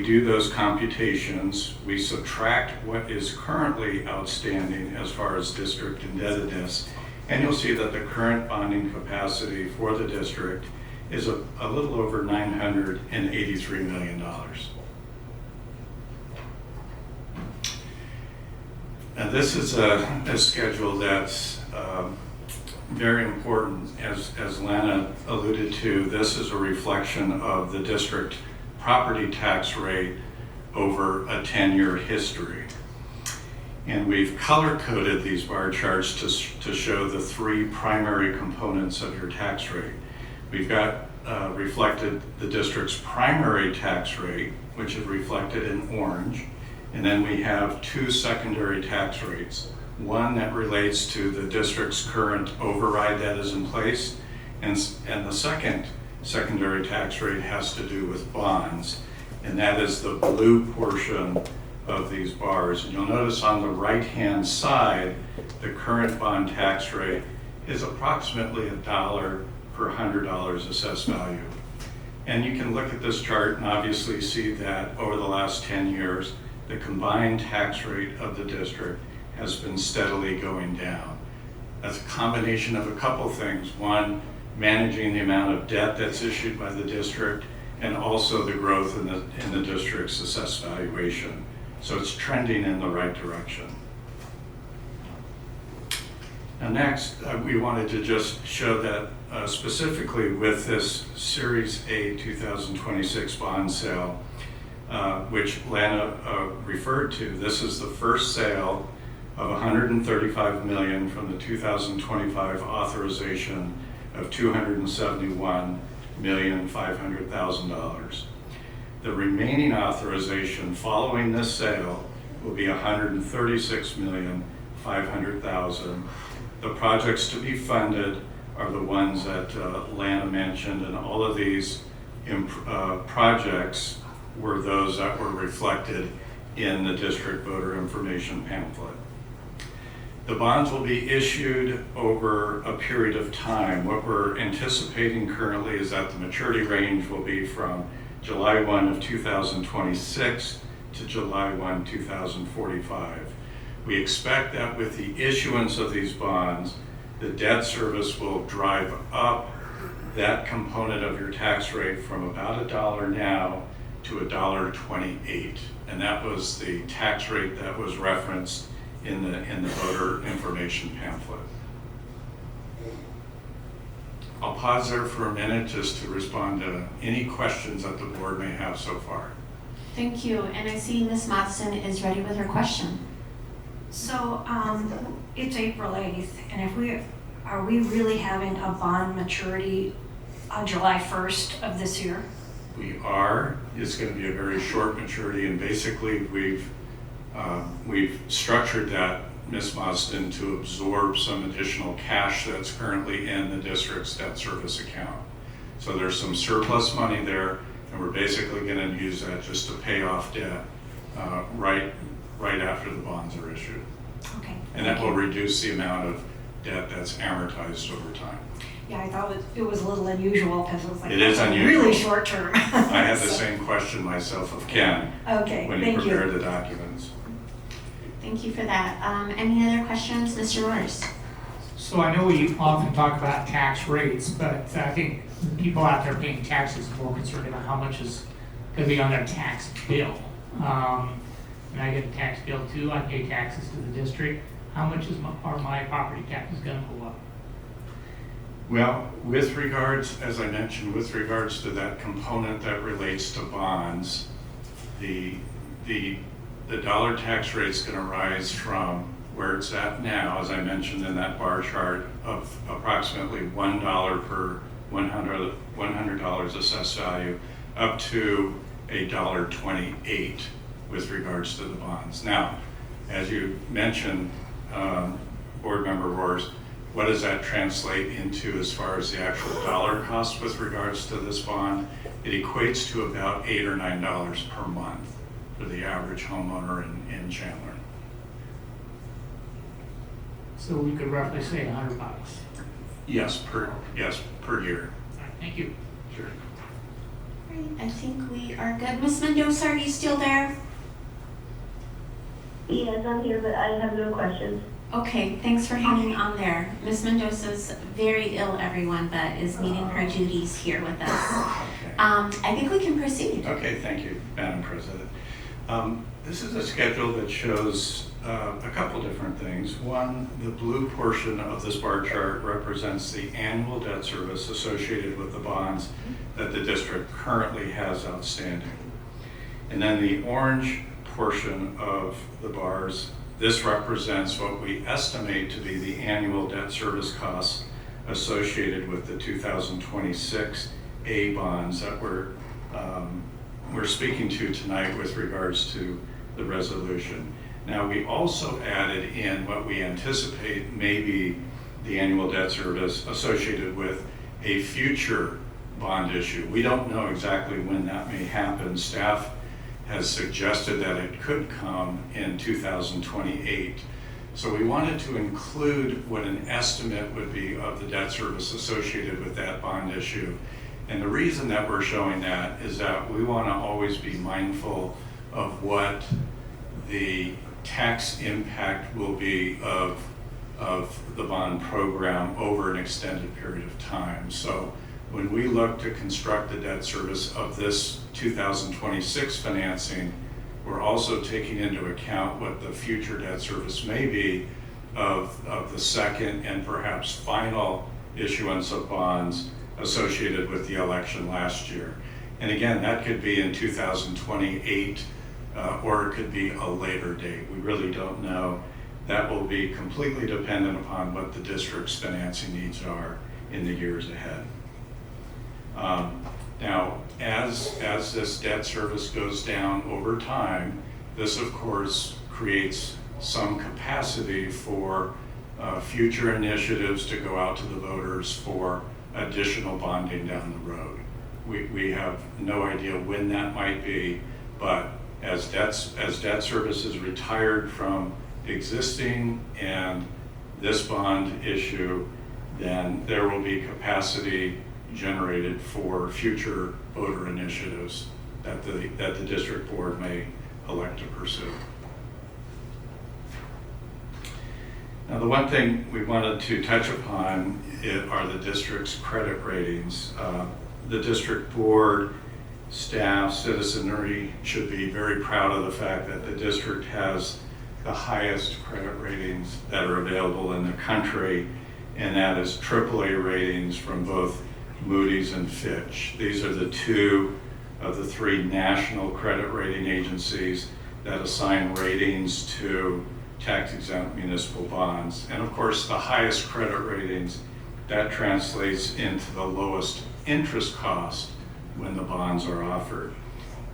do those computations, we subtract what is currently outstanding as far as district indebtedness, and you'll see that the current bonding capacity for the district is a little over $983 million. And this is a schedule that's very important, as Lana alluded to, this is a reflection of the district property tax rate over a 10-year history. And we've color-coded these bar charts to show the three primary components of your tax rate. We've got reflected the district's primary tax rate, which is reflected in orange, and then we have two secondary tax rates. One that relates to the district's current override that is in place, and the second secondary tax rate has to do with bonds, and that is the blue portion of these bars. And you'll notice on the right-hand side, the current bond tax rate is approximately $1 per $100 assessed value. And you can look at this chart and obviously see that over the last 10 years, the combined tax rate of the district has been steadily going down. That's a combination of a couple things. One, managing the amount of debt that's issued by the district, and also the growth in the district's assessed valuation. So it's trending in the right direction. Now next, we wanted to just show that specifically with this Series A 2026 bond sale, which Lana referred to, this is the first sale of $135 million from the 2025 authorization of $271,500,000. The remaining authorization following this sale will be $136,500,000. The projects to be funded are the ones that Lana mentioned, and all of these projects were those that were reflected in the district voter information pamphlet. The bonds will be issued over a period of time. What we're anticipating currently is that the maturity range will be from July 1 of 2026 to July 1, 2045. We expect that with the issuance of these bonds, the debt service will drive up that component of your tax rate from about $1 now to $1.28. And that was the tax rate that was referenced in the voter information pamphlet. I'll pause there for a minute just to respond to any questions that the board may have so far. Thank you, and I see Ms. Matson is ready with her question. So, it's April 8th, and are we really having a bond maturity on July 1st of this year? We are. It's going to be a very short maturity, and basically we've structured that, Ms. Marsden, to absorb some additional cash that's currently in the district's debt service account. So there's some surplus money there, and we're basically going to use that just to pay off debt right after the bonds are issued. Okay. And that will reduce the amount of debt that's amortized over time. Yeah, I thought it was a little unusual because it was like It is unusual. really short term. I had the same question myself of Ken when he prepared the documents. Thank you for that. Any other questions, Mr. Roars? So I know we often talk about tax rates, but I think people out there paying taxes are more concerned about how much is going to be on their tax bill. And I get a tax bill too. I pay taxes to the district. How much are my property taxes going to go up? Well, with regards, as I mentioned, with regards to that component that relates to bonds, the dollar tax rate is going to rise from where it's at now, as I mentioned in that bar chart, of approximately $1 per $100 assessed value, up to $1.28 with regards to the bonds. Now, as you mentioned, Board Member Roars, what does that translate into as far as the actual dollar cost with regards to this bond? It equates to about $8 or $9 per month for the average homeowner in Chandler. So we could roughly say $100. Yes, per year. All right, thank you. Sure. Great, I think we are good. Ms. Mendoza, are you still there? Yes, I'm here, but I have no questions. Okay, thanks for hanging on there. Ms. Mendoza's very ill, everyone, but is meeting her duties here with us. I think we can proceed. Okay, thank you, Madam President. This is a schedule that shows a couple different things. One, the blue portion of this bar chart represents the annual debt service associated with the bonds that the district currently has outstanding. And then the orange portion of the bars, this represents what we estimate to be the annual debt service costs associated with the 2026 A bonds that we're speaking to tonight with regards to the resolution. Now, we also added in what we anticipate may be the annual debt service associated with a future bond issue. We don't know exactly when that may happen. Staff has suggested that it could come in 2028. So we wanted to include what an estimate would be of the debt service associated with that bond issue. And the reason that we're showing that is that we want to always be mindful of what the tax impact will be of the bond program over an extended period of time. So when we look to construct the debt service of this 2026 financing, we're also taking into account what the future debt service may be of the second and perhaps final issuance of bonds associated with the election last year. And again, that could be in 2028 or it could be a later date. We really don't know. That will be completely dependent upon what the district's financing needs are in the years ahead. Now, as this debt service goes down over time, this of course creates some capacity for future initiatives to go out to the voters for additional bonding down the road. We have no idea when that might be, but as debt service is retired from existing and this bond issue, then there will be capacity generated for future voter initiatives that the district board may elect to pursue. Now, the one thing we wanted to touch upon are the district's credit ratings. The district board, staff, citizenry should be very proud of the fact that the district has the highest credit ratings that are available in the country, and that is AAA ratings from both Moody's and Fitch. These are the two of the three national credit rating agencies that assign ratings to tax-exempt municipal bonds. And of course, the highest credit ratings, that translates into the lowest interest cost when the bonds are offered.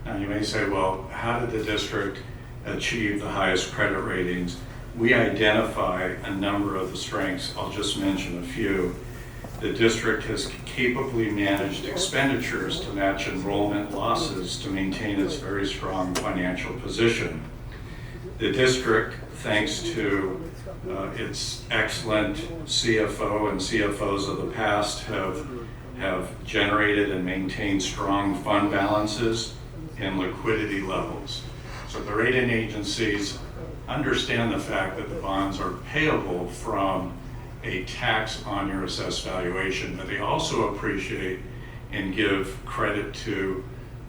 Now you may say, well, how did the district achieve the highest credit ratings? We identify a number of the strengths. I'll just mention a few. The district has capably managed expenditures to match enrollment losses to maintain its very strong financial position. The district, thanks to its excellent CFO and CFOs of the past, have generated and maintained strong fund balances and liquidity levels. So the rating agencies understand the fact that the bonds are payable from a tax on your assessed valuation, but they also appreciate and give credit to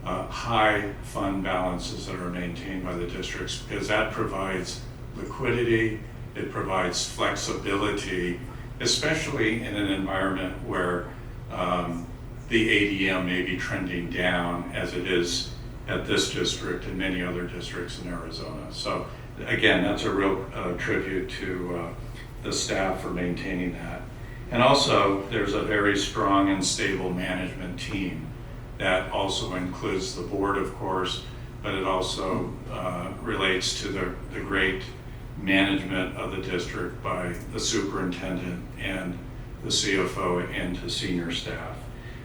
high fund balances that are maintained by the districts, because that provides liquidity, it provides flexibility, especially in an environment where the ADM may be trending down as it is at this district and many other districts in Arizona. So again, that's a real tribute to the staff for maintaining that. And also, there's a very strong and stable management team that also includes the board, of course, but it also relates to the great management of the district by the superintendent and the CFO and to senior staff.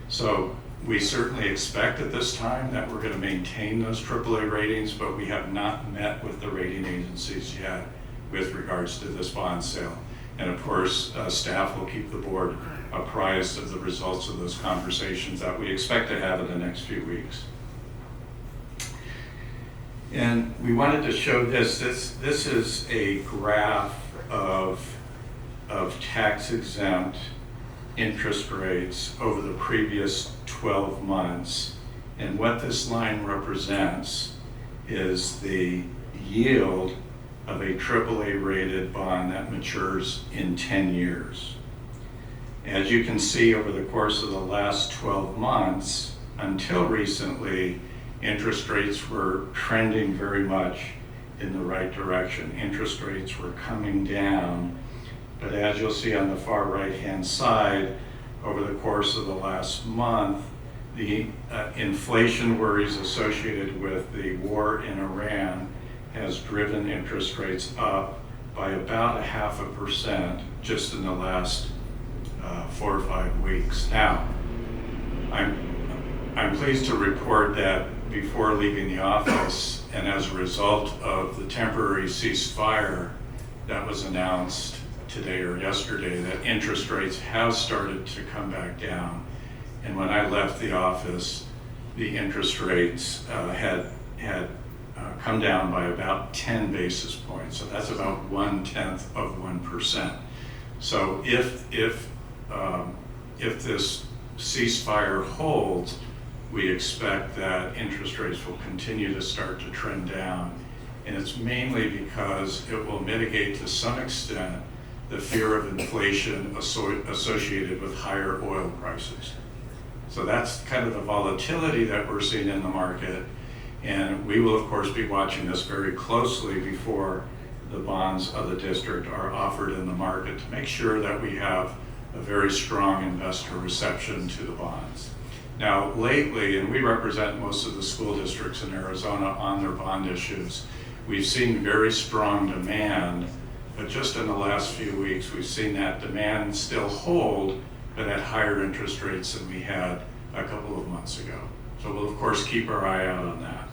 So we certainly expect at this time that we're going to maintain those AAA ratings, but we have not met with the rating agencies yet with regards to this bond sale. And of course, staff will keep the board apprised of the results of those conversations that we expect to have in the next few weeks. And we wanted to show this. This is a graph of tax-exempt interest rates over the previous 12 months. And what this line represents is the yield of a AAA rated bond that matures in 10 years. As you can see, over the course of the last 12 months, until recently, interest rates were trending very much in the right direction. Interest rates were coming down, but as you'll see on the far right-hand side, over the course of the last month, the inflation worries associated with the war in Iran has driven interest rates up by about 0.5% just in the last 4 or 5 weeks. Now, I'm pleased to report that before leaving the office, and as a result of the temporary ceasefire that was announced today or yesterday, that interest rates have started to come back down. And when I left the office, the interest rates had come down by about 10 basis points. So that's about 0.1%. So if this ceasefire holds, we expect that interest rates will continue to start to trend down. And it's mainly because it will mitigate to some extent the fear of inflation associated with higher oil prices. So that's kind of the volatility that we're seeing in the market. And we will, of course, be watching this very closely before the bonds of the district are offered in the market to make sure that we have a very strong investor reception to the bonds. Now, lately, and we represent most of the school districts in Arizona on their bond issues, we've seen very strong demand, but just in the last few weeks, we've seen that demand still hold, but at higher interest rates than we had a couple of months ago. So we'll, of course, keep our eye out on that.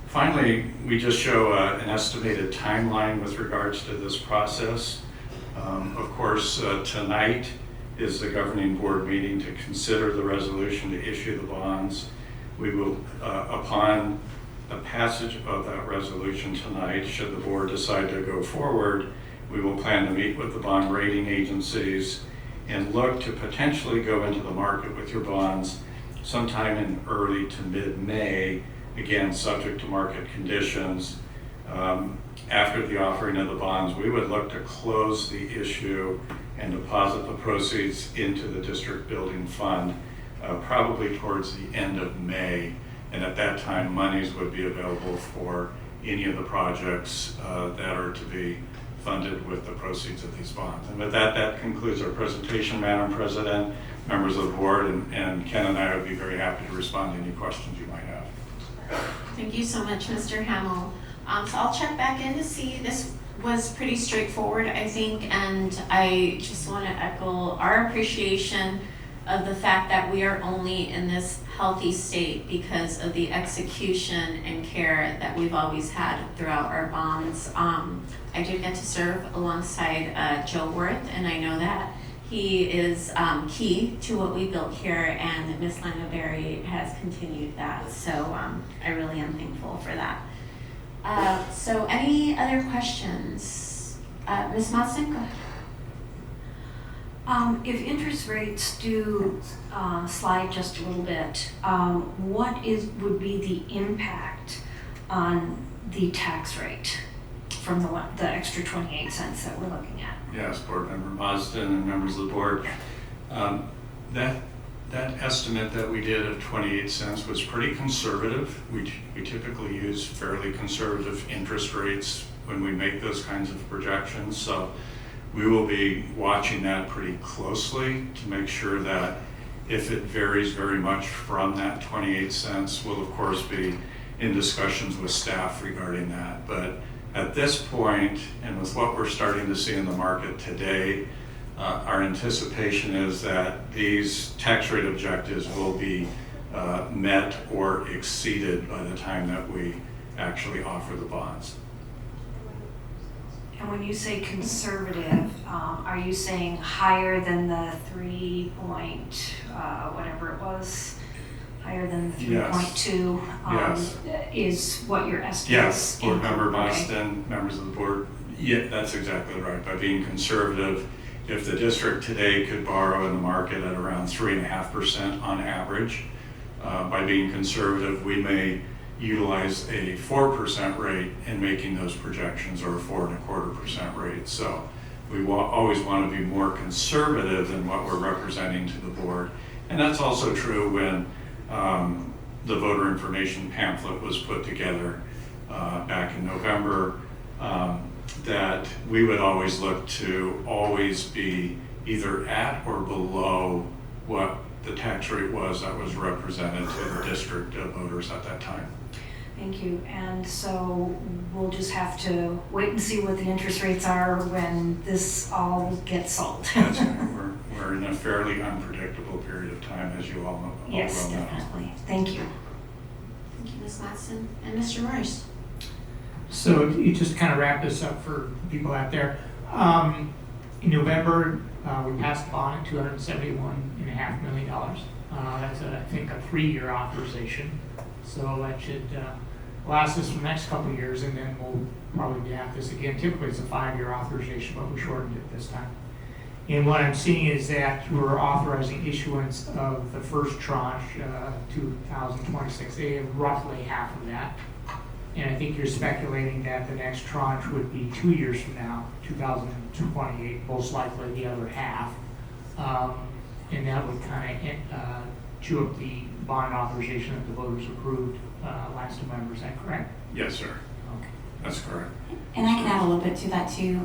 Finally, we just show an estimated timeline with regards to this process. Of course, tonight is the governing board meeting to consider the resolution to issue the bonds. We will, upon the passage of that resolution tonight, should the board decide to go forward, we will plan to meet with the bond rating agencies and look to potentially go into the market with your bonds sometime in early to mid-May, again, subject to market conditions. After the offering of the bonds, we would look to close the issue and deposit the proceeds into the district building fund, probably towards the end of May. And at that time, monies would be available for any of the projects that are to be funded with the proceeds of these bonds. And with that, that concludes our presentation, Madam President, members of the board, and Ken and I would be very happy to respond to any questions you might have. Thank you so much, Mr. Hamill. So I'll check back in to see. This was pretty straightforward, I think, and I just want to echo our appreciation of the fact that we are only in this healthy state because of the execution and care that we've always had throughout our bonds. I did get to serve alongside Joe Worth, and I know that he is key to what we built here, and Ms. Lena Berry has continued that. So I really am thankful for that. So any other questions? Ms. Motson, go ahead. If interest rates do slide just a little bit, what would be the impact on the tax rate from the extra 28 cents that we're looking at? Yes, Board Member Boston and members of the board. That estimate that we did of 28 cents was pretty conservative. We typically use fairly conservative interest rates when we make those kinds of projections. So we will be watching that pretty closely to make sure that if it varies very much from that 28 cents, we'll of course be in discussions with staff regarding that. But at this point, and with what we're starting to see in the market today, our anticipation is that these tax rate objectives will be met or exceeded by the time that we actually offer the bonds. And when you say conservative, are you saying higher than the 3 point, whatever it was, higher than the 3.2 Yes. Is what your estimate is? Yes, Board Member Boston, members of the board, yeah, that's exactly right. By being conservative, if the district today could borrow in the market at around 3.5% on average, by being conservative, we may utilize a 4% rate in making those projections, or a 4.25% rate. So we always want to be more conservative in what we're representing to the board. And that's also true when the voter information pamphlet was put together back in November, that we would always look to always be either at or below what the tax rate was that was represented to the district voters at that time. Thank you. And so we'll just have to wait and see what the interest rates are when this all gets sold. That's right. We're in a fairly unpredictable period of time, as you all know. Yes, well know. definitely. Thank you. Thank you, Ms. Matson. And Mr. Morris? So you just kind of wrap this up for people out there. In November, we passed a bond at $271.5 million. That's, I think, a 3-year authorization. So that should last us for the next couple of years, and then we'll probably be at this again. Typically, it's a 5-year authorization, but we shortened it this time. And what I'm seeing is that we're authorizing issuance of the first tranche, 2026, roughly half of that. And I think you're speculating that the next tranche would be 2 years from now, 2028, most likely the other half. And that would kind of chew up the bond authorization that the voters approved last November. Is that correct? Yes, sir. Okay. That's correct. And I can add a little bit to that too,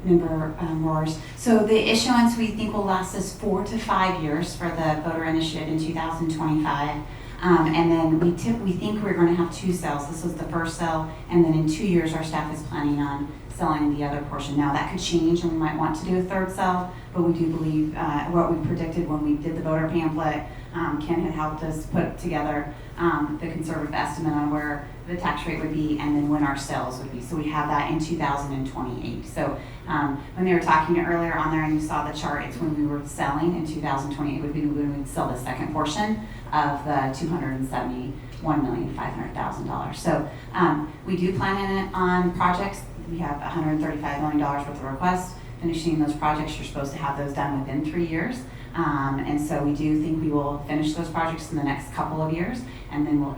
Member Roars. So the issuance we think will last us 4 to 5 years for the voter initiative in 2025. And then we think we're going to have 2 sales. This was the first sale, and then in 2 years our staff is planning on selling the other portion. Now that could change, and we might want to do a 3rd sale, but we do believe what we predicted when we did the voter pamphlet. Ken had helped us put together the conservative estimate on where the tax rate would be and then when our sales would be. So we have that in 2028. So when they were talking earlier on there and you saw the chart, it's when we were selling in 2028 would be when we would sell the second portion of the $271,500,000. So we do plan on projects. We have $135 million worth of requests. Finishing those projects, you're supposed to have those done within 3 years. And so we do think we will finish those projects in the next couple of years, and then we'll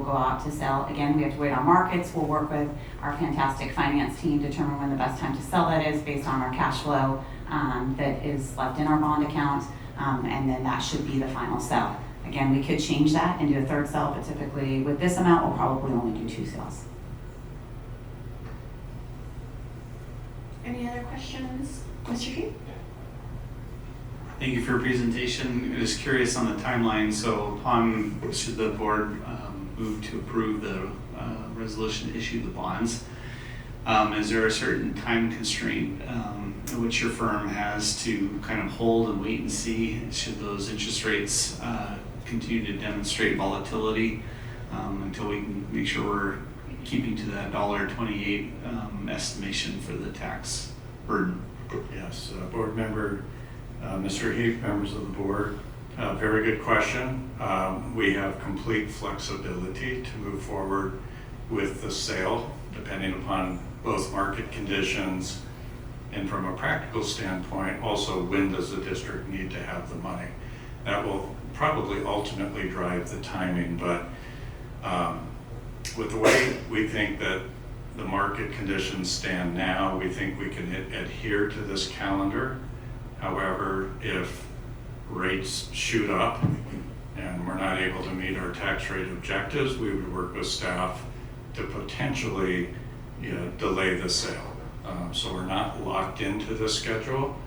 go out to sell. Again, we have to wait on markets. We'll work with our fantastic finance team to determine when the best time to sell that is based on our cash flow that is left in our bond account, and then that should be the final sale. Again, we could change that and do a 3rd sale, but typically with this amount, we'll probably only do 2 sales. Any other questions? Mr. Heath? Thank you for your presentation. I was curious on the timeline. So upon, should the board move to approve the resolution to issue the bonds, is there a certain time constraint which your firm has to kind of hold and wait and see? Should those interest rates continue to demonstrate volatility until we can make sure we're keeping to that $1.28 estimation for the tax burden? Yes, board member, Mr. Heath, members of the board, very good question. We have complete flexibility to move forward with the sale, depending upon both market conditions and from a practical standpoint, also when does the district need to have the money. That will probably ultimately drive the timing, but with the way we think that the market conditions stand now, we think we can adhere to this calendar. However, if rates shoot up and we're not able to meet our tax rate objectives, we would work with staff to potentially delay the sale. So we're not locked into the schedule,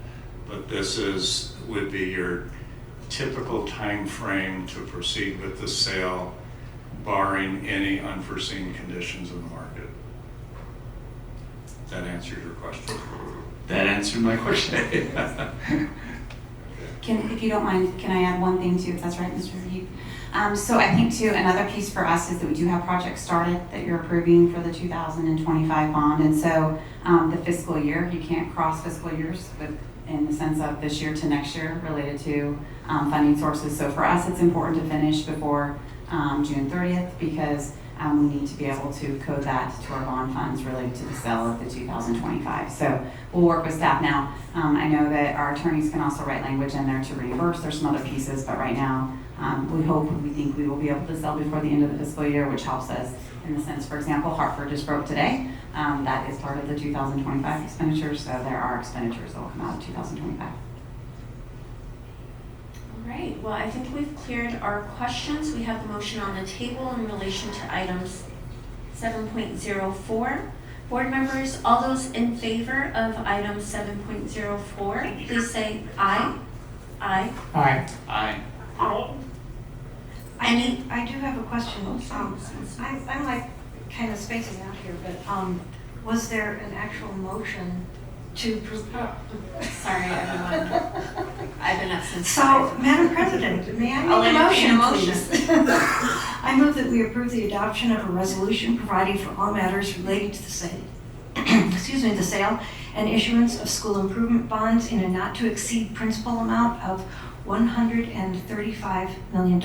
but this would be your typical time frame to proceed with the sale, barring any unforeseen conditions in the market. That answers your question? That answered my question. If you don't mind, can I add one thing too, if that's right, Mr. Heath? So I think too, another piece for us is that we do have projects started that you're approving for the 2025 bond. And so the fiscal year, you can't cross fiscal years in the sense of this year to next year related to funding sources. So for us, it's important to finish before June 30th because we need to be able to code that to our bond funds related to the sale of the 2025. So we'll work with staff now. I know that our attorneys can also write language in there to reimburse. There's some other pieces, but right now we think we will be able to sell before the end of the fiscal year, which helps us in the sense, for example, Hartford just broke today. That is part of the 2025 expenditures, so there are expenditures that will come out of 2025. All right, well, I think we've cleared our questions. We have the motion on the table in relation to items 7.04. Board members, all those in favor of item 7.04, please say aye. Aye. Aye. Aye. I do have a question. I'm like kind of spacing out here, but was there an actual motion to Sorry, everyone. I've been up since So, 5. Madam President, may I I'll make a entertain motion, a motion. please? I move that we approve the adoption of a resolution providing for all matters relating to the sale, the sale and issuance of school improvement bonds in a not to exceed principal amount of $135 million.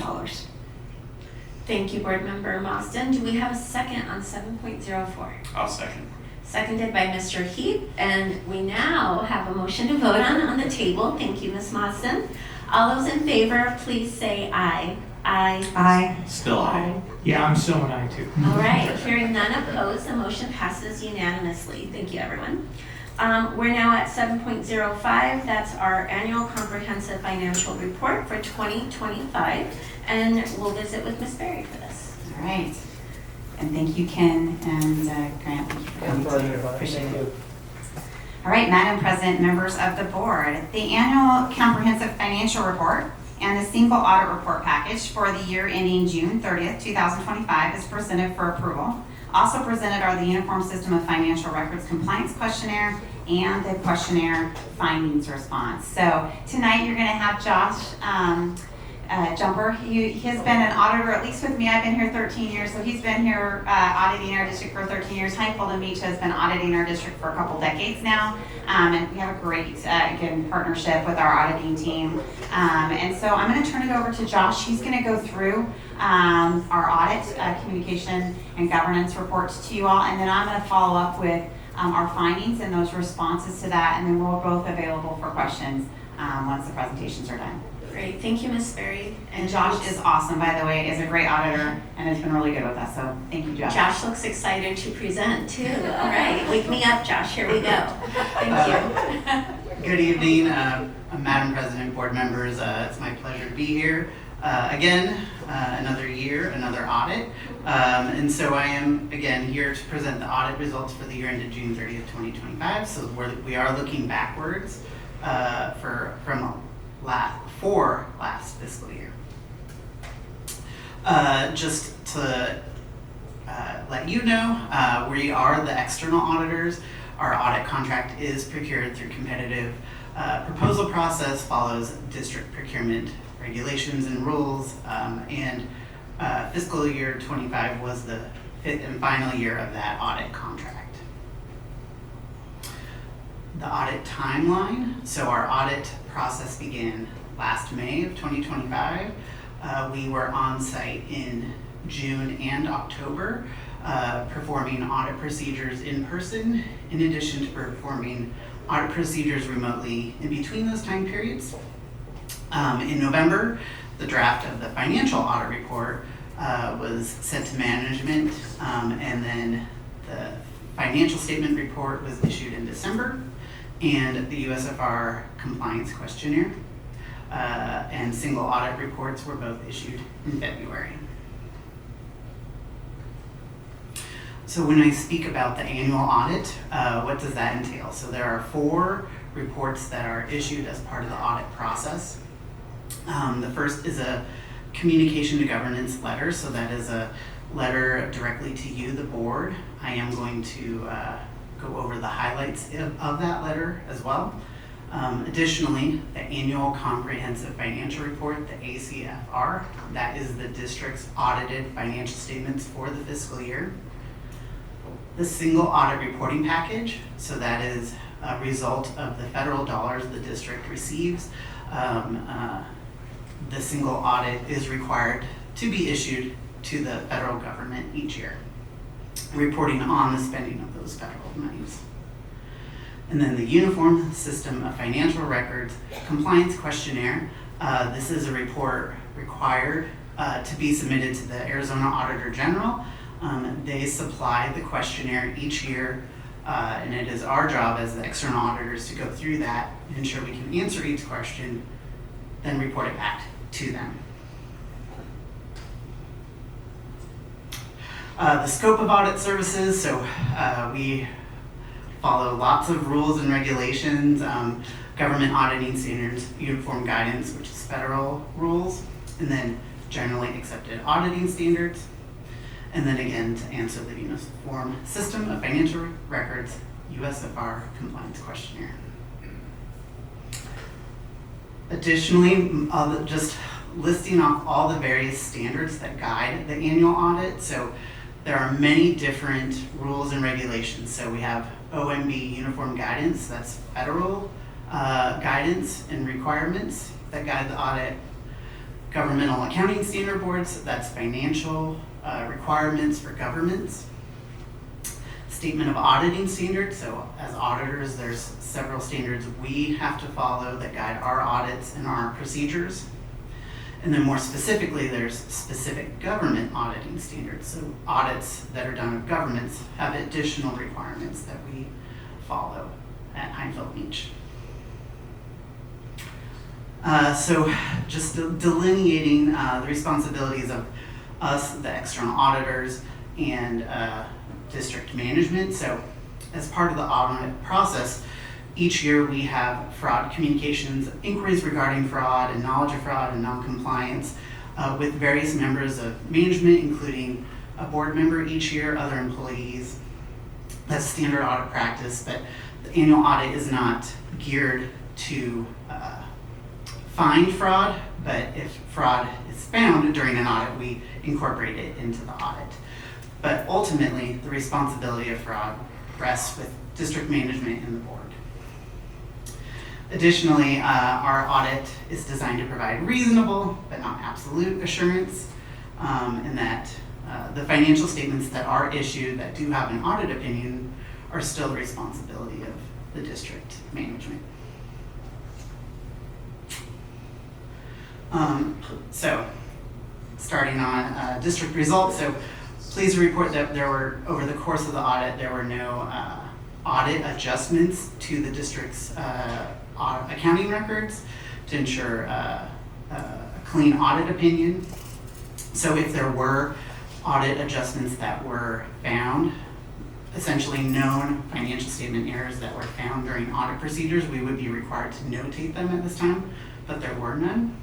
Thank you, Board Member Mostyn. Do we have a second on 7.04? I'll second. Seconded by Mr. Heap, and we now have a motion to vote on the table. Thank you, Ms. Mostyn. All those in favor, please say aye. Aye. Aye. Still aye. Yeah, I'm still an aye too. All right, hearing none opposed, the motion passes unanimously. Thank you, everyone. We're now at 7.05. That's our annual comprehensive financial report for 2025, and we'll visit with Ms. Berry for this. All right. And thank you, Ken and Grant. Thank you for coming today. Appreciate it. All right, Madam President, members of the board, the annual comprehensive financial report and the single audit report package for the year ending June 30th, 2025 is presented for approval. Also presented are the Uniform System of Financial Records Compliance Questionnaire and the questionnaire findings response. So tonight you're going to have Josh Jumper. He has been an auditor, at least with me. I've been here 13 years, so he's been here auditing our district for 13 years. Highfield Beach has been auditing our district for a couple decades now, and we have a great, again, partnership with our auditing team. And so I'm going to turn it over to Josh. He's going to go through our audit, communication, and governance reports to you all, and then I'm going to follow up with our findings and those responses to that, and then we're both available for questions once the presentations are done. Great, thank you, Ms. Berry. And Josh is awesome, by the way, is a great auditor and has been really good with us, so thank you, Josh. Josh looks excited to present too. All right, wake me up, Josh, here we go. Thank you. Good evening, Madam President, board members. It's my pleasure to be here again, another year, another audit. And so I am, again, here to present the audit results for the year ended June 30th, 2025. So we are looking backwards for last fiscal year. Just to let you know, we are the external auditors. Our audit contract is procured through competitive proposal process, follows district procurement regulations and rules, and fiscal year 25 was the 5th and final year of that audit contract. The audit timeline, so our audit process began last May of 2025. We were on site in June and October, performing audit procedures in person, in addition to performing audit procedures remotely in between those time periods. In November, the draft of the financial audit report was sent to management, and then the financial statement report was issued in December, and the USFR compliance questionnaire and single audit reports were both issued in February. So when I speak about the annual audit, what does that entail? So there are 4 reports that are issued as part of the audit process. The first is a communication to governance letter. So that is a letter directly to you, the board. I am going to go over the highlights of that letter as well. Additionally, the annual comprehensive financial report, the ACFR, that is the district's audited financial statements for the fiscal year. The single audit reporting package, so that is a result of the federal dollars the district receives. The single audit is required to be issued to the federal government each year, reporting on the spending of those federal monies. And then the Uniform System of Financial Records Compliance Questionnaire. This is a report required to be submitted to the Arizona Auditor General. They supply the questionnaire each year, and it is our job as the external auditors to go through that and ensure we can answer each question, then report it back to them. The scope of audit services, so we follow lots of rules and regulations, government auditing standards, uniform guidance, which is federal rules, and then generally accepted auditing standards. And then again, to answer the Uniform System of Financial Records, USFR Compliance Questionnaire. Additionally, just listing off all the various standards that guide the annual audit. So there are many different rules and regulations. So we have OMB Uniform Guidance, that's federal guidance and requirements that guide the audit. Governmental Accounting Standard Boards, that's financial requirements for governments. Statement of Auditing Standards, so as auditors, there's several standards we have to follow that guide our audits and our procedures. And then more specifically, there's specific government auditing standards. So audits that are done of governments have additional requirements that we follow at Heinfeld Beach. So just delineating the responsibilities of us, the external auditors, and district management. So as part of the audit process, each year we have fraud communications, inquiries regarding fraud and knowledge of fraud and non-compliance with various members of management, including a board member each year, other employees. That's standard audit practice, but the annual audit is not geared to find fraud, but if fraud is found during an audit, we incorporate it into the audit. But ultimately, the responsibility of fraud rests with district management and the board. Additionally, our audit is designed to provide reasonable but not absolute assurance, and that the financial statements that are issued that do have an audit opinion are still the responsibility of the district management. So, starting on district results. So, pleased to report that there were, over the course of the audit, there were no audit adjustments to the district's accounting records to ensure a clean audit opinion. So if there were audit adjustments that were found, essentially known financial statement errors that were found during audit procedures, we would be required to notate them at this time, but there were none.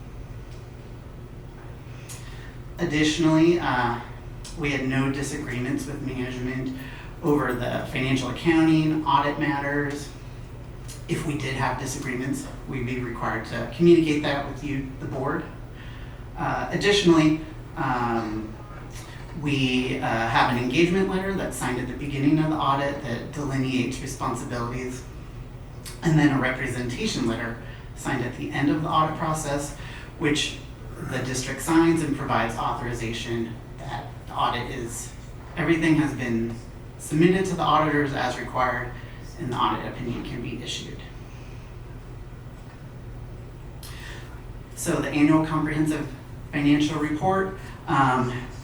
Additionally, we had no disagreements with management over the financial accounting, audit matters. If we did have disagreements, we'd be required to communicate that with you, the board. Additionally, we have an engagement letter that's signed at the beginning of the audit that delineates responsibilities, and then a representation letter signed at the end of the audit process, which the district signs and provides authorization that the audit is, everything has been submitted to the auditors as required, and the audit opinion can be issued. So the annual comprehensive financial report,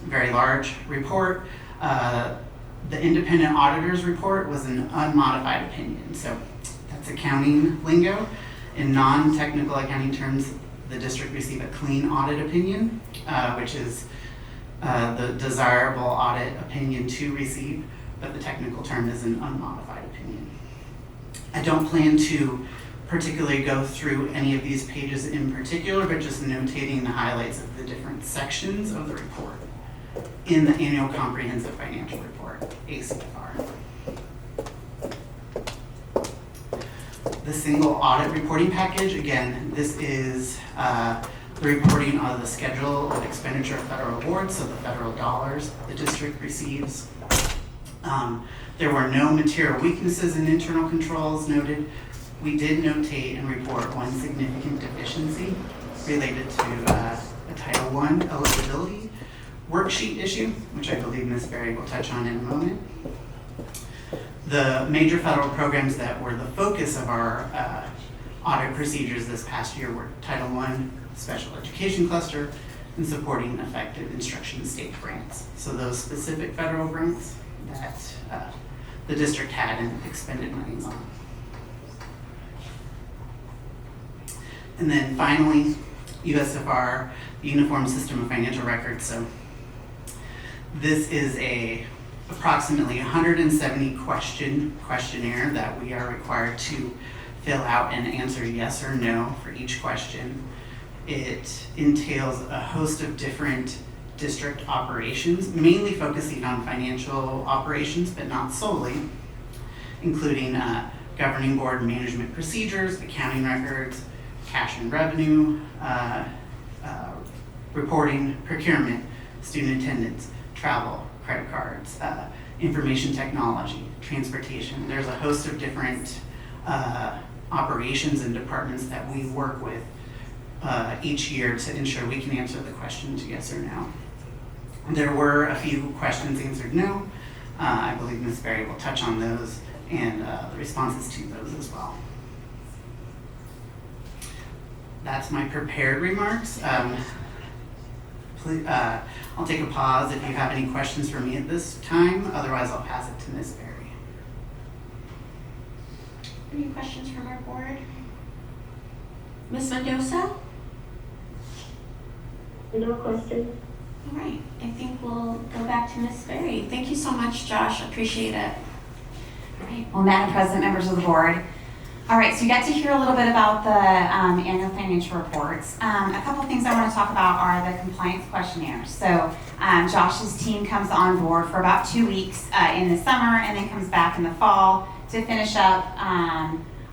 very large report. The independent auditor's report was an unmodified opinion. So that's accounting lingo. In non-technical accounting terms, the district received a clean audit opinion, which is the desirable audit opinion to receive, but the technical term is an unmodified opinion. I don't plan to particularly go through any of these pages in particular, but just notating the highlights of the different sections of the report in the annual comprehensive financial report, ACFR. The single audit reporting package, again, this is the reporting of the schedule of expenditure of federal awards, so the federal dollars the district receives. There were no material weaknesses in internal controls noted. We did notate and report one significant deficiency related to a Title I eligibility, worksheet issue, which I believe Ms. Berry will touch on in a moment. The major federal programs that were the focus of our audit procedures this past year were Title I, Special Education Cluster, and supporting effective instruction state grants. So those specific federal grants that the district had and expended monies on. And then finally, USFR, the Uniform System of Financial Records. So this is approximately 170 questionnaire that we are required to fill out and answer yes or no for each question. It entails a host of different district operations, mainly focusing on financial operations, but not solely, including governing board management procedures, accounting records, cash and revenue, reporting, procurement, student attendance, travel, credit cards, information technology, transportation. There's a host of different operations and departments that we work with each year to ensure we can answer the questions yes or no. There were a few questions answered no. I believe Ms. Berry will touch on those and the responses to those as well. That's my prepared remarks. Please, I'll take a pause if you have any questions for me at this time. Otherwise, I'll pass it to Ms. Berry. Any questions from our board? Ms. Mendoza? No questions. All right, I think we'll go back to Ms. Berry. Thank you so much, Josh. Appreciate it. All right. Well, Madam President, members of the board. All right, so you got to hear a little bit about the annual financial reports. A couple things I want to talk about are the compliance questionnaires. So Josh's team comes on board for about 2 weeks in the summer and then comes back in the fall to finish up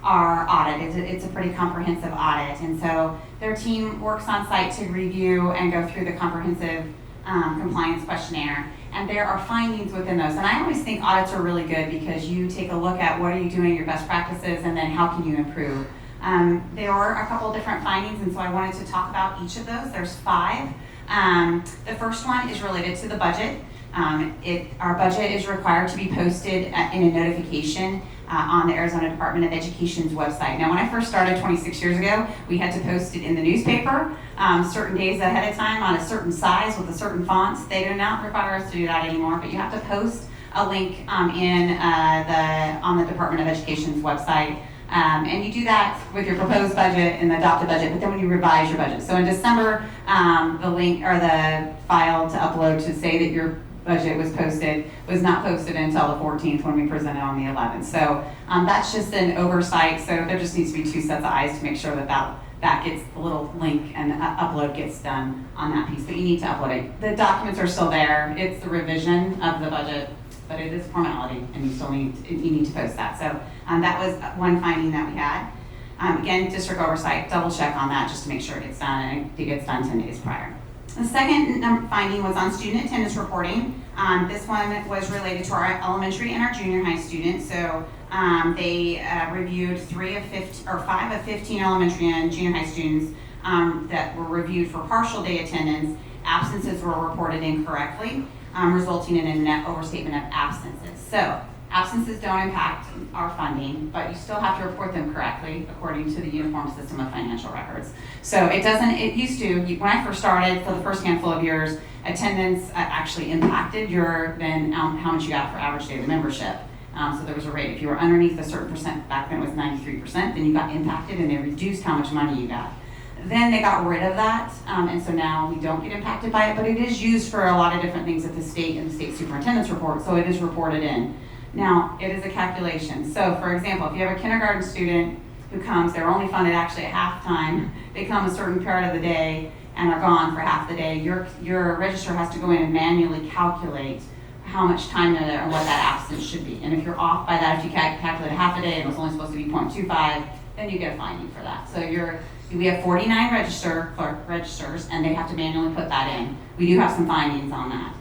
our audit. It's a pretty comprehensive audit, and so their team works on site to review and go through the comprehensive compliance questionnaire. And there are findings within those. And I always think audits are really good because you take a look at what are you doing, your best practices, and then how can you improve. There are a couple different findings, and so I wanted to talk about each of those. There's 5. The first one is related to the budget. Our budget is required to be posted in a notification on the Arizona Department of Education's website. Now, when I first started 26 years ago, we had to post it in the newspaper certain days ahead of time on a certain size with a certain font. They do not require us to do that anymore, but you have to post a link on the Department of Education's website. And you do that with your proposed budget and the adopted budget, but then when you revise your budget. So in December, the link or the file to upload to say that your budget was not posted until the 14th when we presented on the 11th. So that's just an oversight. So there just needs to be 2 sets of eyes to make sure that gets the little link and upload gets done on that piece. But you need to upload it. The documents are still there. It's the revision of the budget, but it is formality, and you still need to post that. So that was one finding that we had. Again, district oversight, double check on that just to make sure it gets done, and it gets done 10 days prior. The second finding was on student attendance reporting. This one was related to our elementary and our junior high students. So they reviewed 5 of 15 elementary and junior high students that were reviewed for partial day attendance. Absences were reported incorrectly, resulting in a net overstatement of absences. So absences don't impact our funding, but you still have to report them correctly according to the Uniform System of Financial Records. So it used to, when I first started, for the first handful of years, attendance actually impacted how much you got for average daily membership. So there was a rate, if you were underneath a certain percent, back then it was 93%, then you got impacted and they reduced how much money you got. Then they got rid of that, and so now we don't get impacted by it, but it is used for a lot of different things at the state and the state superintendent's report, so it is reported in. Now, it is a calculation. So, for example, if you have a kindergarten student who comes, they're only funded actually at halftime, they come a certain period of the day and are gone for half the day, your registrar has to go in and manually calculate how much time they're there and what that absence should be. And if you're off by that, if you calculate a half a day and it was only supposed to be 0.25, then you get a finding for that. So we have 49 registers, and they have to manually put that in. We do have some findings on that.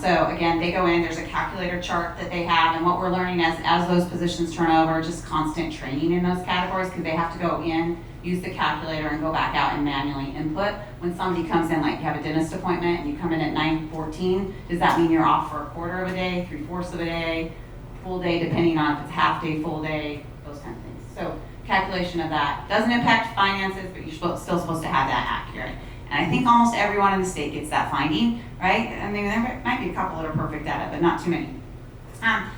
So again, they go in, there's a calculator chart that they have, and what we're learning as those positions turn over, just constant training in those categories, because they have to go in, use the calculator, and go back out and manually input. When somebody comes in, like you have a dentist appointment, and you come in at 9:14, does that mean you're off for a quarter of a day, 3/4 of a day, full day, depending on if it's half day, full day, those kind of things. So calculation of that doesn't impact finances, but you're still supposed to have that accurate. And I think almost everyone in the state gets that finding, right? I mean, there might be a couple that are perfect at it, but not too many.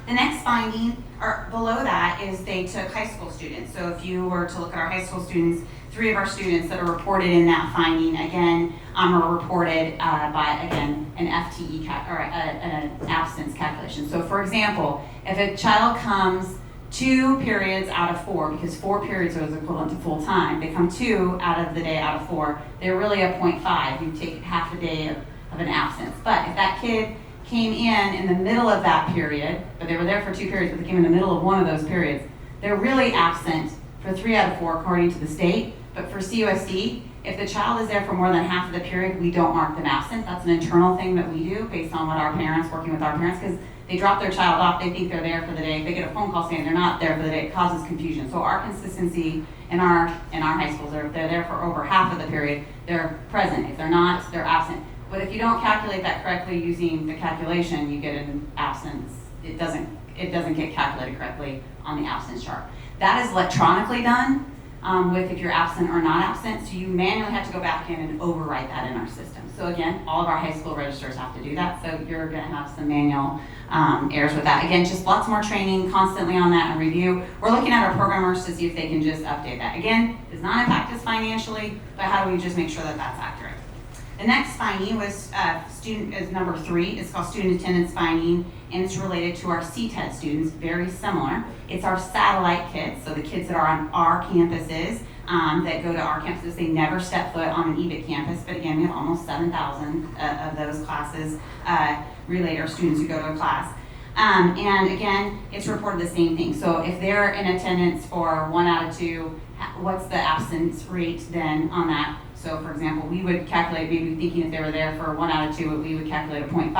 The next finding, or below that, is they took high school students. So if you were to look at our high school students, 3 of our students that are reported in that finding, again, are reported by, again, an FTE, or an absence calculation. So for example, if a child comes 2 periods out of 4, because 4 periods is equivalent to full time, they come 2 out of the day out of 4, they're really a 0.5. You take half a day of an absence. But if that kid came in the middle of that period, but they were there for 2 periods, but they came in the middle of one of those periods, they're really absent for 3 out of 4 according to the state. But for CUSD, if the child is there for more than half of the period, we don't mark them absent. That's an internal thing that we do based on what our parents, working with our parents, because they drop their child off, they think they're there for the day. If they get a phone call saying they're not there for the day, it causes confusion. So our consistency in our high schools are if they're there for over half of the period, they're present. If they're not, they're absent. But if you don't calculate that correctly using the calculation, you get an absence. It doesn't get calculated correctly on the absence chart. That is electronically done with if you're absent or not absent. So you manually have to go back in and overwrite that in our system. So again, all of our high school registers have to do that. So you're going to have some manual errors with that. Again, just lots more training constantly on that and review. We're looking at our programmers to see if they can just update that. Again, does not impact us financially, but how do we just make sure that that's accurate? The next finding was is number 3. It's called student attendance finding, and it's related to our CTED students, very similar. It's our satellite kids, so the kids that are on our campuses, that go to our campuses. They never step foot on an EBIT campus, but again, we have almost 7,000 of those classes relate our students who go to a class. And again, it's reported the same thing. So if they're in attendance for 1 out of 2, what's the absence rate then on that? So for example, we would calculate, maybe thinking if they were there for 1 out of 2, we would calculate a 0.5.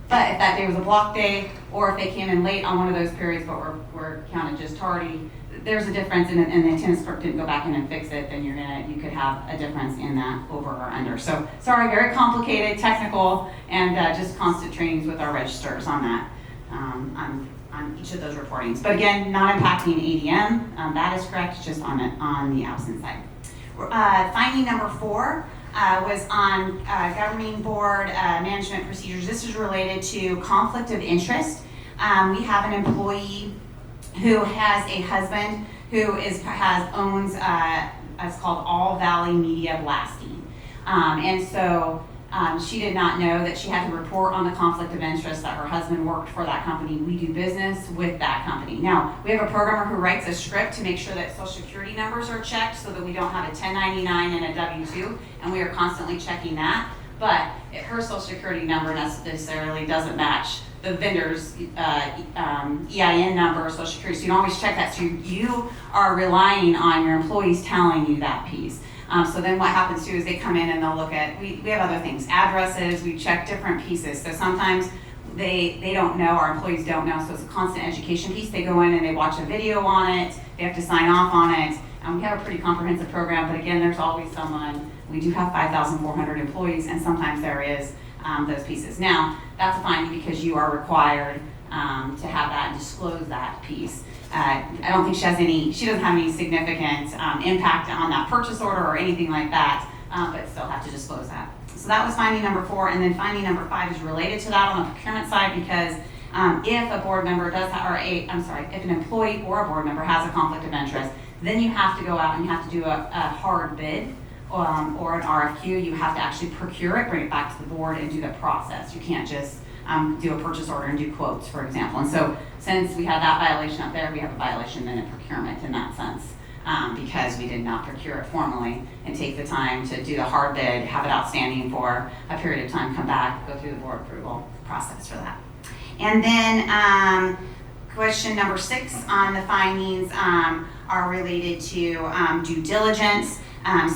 But if that day was a block day, or if they came in late on one of those periods but were counted just tardy, there's a difference, and the attendance clerk didn't go back in and fix it, then you could have a difference in that over or under. So sorry, very complicated, technical, and just constant trainings with our registers on that, on each of those reportings. But again, not impacting ADM, that is correct, just on the absence side. Finding number 4 was on governing board management procedures. This is related to conflict of interest. We have an employee who has a husband who owns it's called All Valley Media Blasting, and so she did not know that she had to report on the conflict of interest that her husband worked for that company. We do business with that company. Now, we have a programmer who writes a script to make sure that Social Security numbers are checked so that we don't have a 1099 and a W-2, and we are constantly checking that. But her Social Security number necessarily doesn't match the vendor's EIN number or Social Security, so you don't always check that. So you are relying on your employees telling you that piece. So then what happens too is they come in and they'll look at, we have other things, addresses, we check different pieces. So sometimes they don't know, our employees don't know, so it's a constant education piece. They go in and they watch a video on it, they have to sign off on it. We have a pretty comprehensive program, but again, there's always someone, we do have 5,400 employees, and sometimes there is those pieces. Now, that's a finding because you are required to have that and disclose that piece. I don't think she doesn't have any significant impact on that purchase order or anything like that, but still have to disclose that. So that was finding number 4, and then finding number 5 is related to that on the procurement side, because if a board member does have, if an employee or a board member has a conflict of interest, then you have to go out and you have to do a hard bid or an RFQ. You have to actually procure it, bring it back to the board, and do the process. You can't just do a purchase order and do quotes, for example. And so since we had that violation up there, we have a violation then in procurement in that sense, because we did not procure it formally and take the time to do the hard bid, have it outstanding for a period of time, come back, go through the board approval process for that. And then question number 6 on the findings are related to due diligence.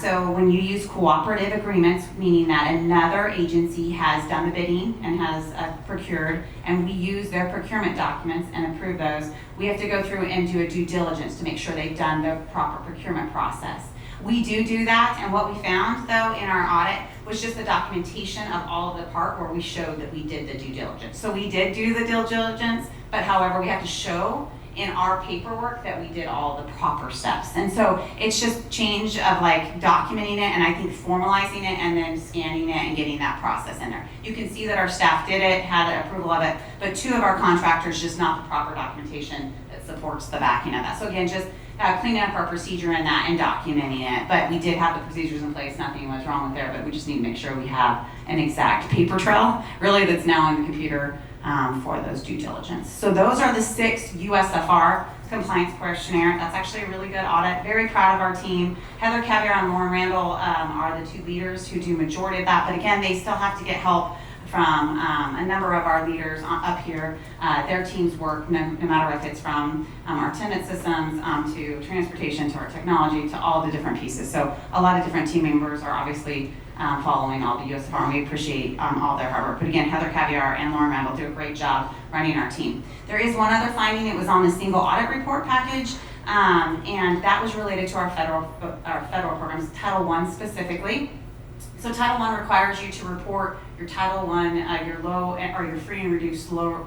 So when you use cooperative agreements, meaning that another agency has done the bidding and has procured, and we use their procurement documents and approve those, we have to go through and do a due diligence to make sure they've done the proper procurement process. We do that, and what we found though in our audit was just the documentation of all of the part where we showed that we did the due diligence. So we did do the due diligence, but however, we have to show in our paperwork that we did all the proper steps. And so it's just change of like documenting it and I think formalizing it and then scanning it and getting that process in there. You can see that our staff did it, had approval of it, but 2 of our contractors just not the proper documentation that supports the backing of that. So again, just cleaning up our procedure in that and documenting it. But we did have the procedures in place, nothing was wrong with there, but we just need to make sure we have an exact paper trail, really, that's now on the computer for those due diligence. So those are the 6 USFR compliance questionnaire. That's actually a really good audit. Very proud of our team. Heather Caviar and Lauren Randall are the 2 leaders who do majority of that, but again, they still have to get help from a number of our leaders up here. Their teams work no matter if it's from our attendance systems to transportation to our technology to all the different pieces. So a lot of different team members are obviously following all the USFR, and we appreciate all their hard work. But again, Heather Caviar and Lauren Randall do a great job running our team. There is one other finding. It was on the single audit report package, and that was related to our federal programs, Title I specifically. So Title I requires you to report your Title I, your low or your free and reduced low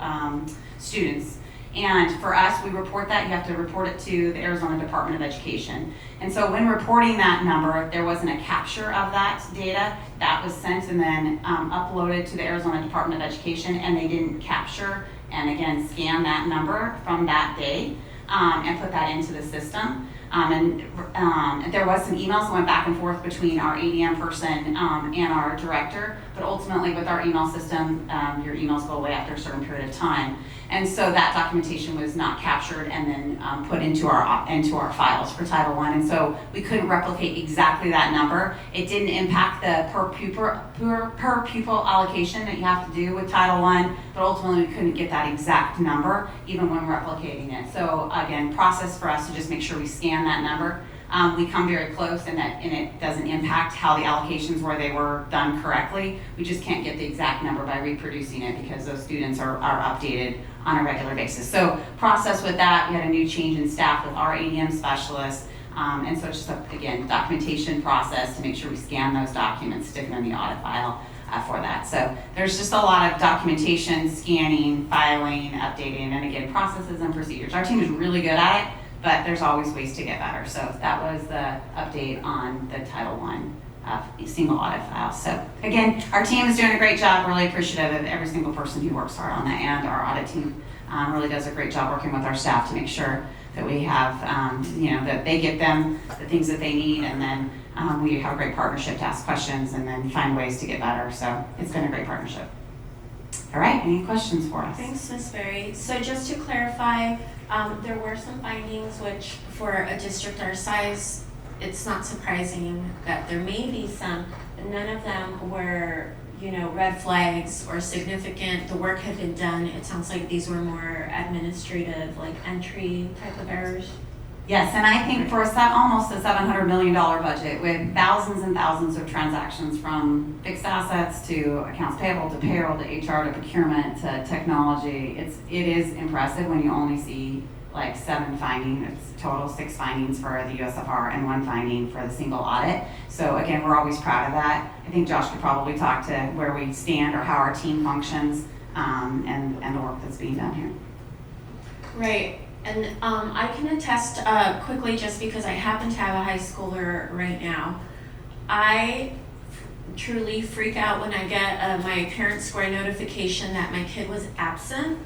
students. And for us, we report that. You have to report it to the Arizona Department of Education. And so when reporting that number, there wasn't a capture of that data. That was sent and then uploaded to the Arizona Department of Education, and they didn't capture and again scan that number from that day and put that into the system. And there was some emails that went back and forth between our ADM person and our director, but ultimately with our email system, your emails go away after a certain period of time. And so that documentation was not captured and then put into our files for Title I. And so we couldn't replicate exactly that number. It didn't impact the per pupil allocation that you have to do with Title I, but ultimately we couldn't get that exact number even when replicating it. So again, process for us to just make sure we scan that number. We come very close and it doesn't impact how the allocations where they were done correctly. We just can't get the exact number by reproducing it because those students are updated on a regular basis. So process with that, we had a new change in staff with our ADM specialists. And so it's just, again, documentation process to make sure we scan those documents, stick them in the audit file for that. So there's just a lot of documentation, scanning, filing, updating, and again, processes and procedures. Our team is really good at it, but there's always ways to get better. So that was the update on the Title I single audit file. So again, our team is doing a great job. Really appreciative of every single person who works hard on that, and our audit team really does a great job working with our staff to make sure that we have, that they get them the things that they need, and then we have a great partnership to ask questions and then find ways to get better. So it's been a great partnership. All right, any questions for us? Thanks, Ms. Berry. So just to clarify, there were some findings which for a district our size, it's not surprising that there may be some, but none of them were, red flags or significant. The work had been done. It sounds like these were more administrative, like entry type of errors. Yes, and I think for almost a $700 million budget with thousands and thousands of transactions from fixed assets to accounts payable to payroll to HR to procurement to technology, it is impressive when you only see like 7 findings, it's total 6 findings for the USFR and 1 finding for the single audit. So again, we're always proud of that. I think Josh could probably talk to where we stand or how our team functions and the work that's being done here. Right. And I can attest quickly, just because I happen to have a high schooler right now, I truly freak out when I get my parent square notification that my kid was absent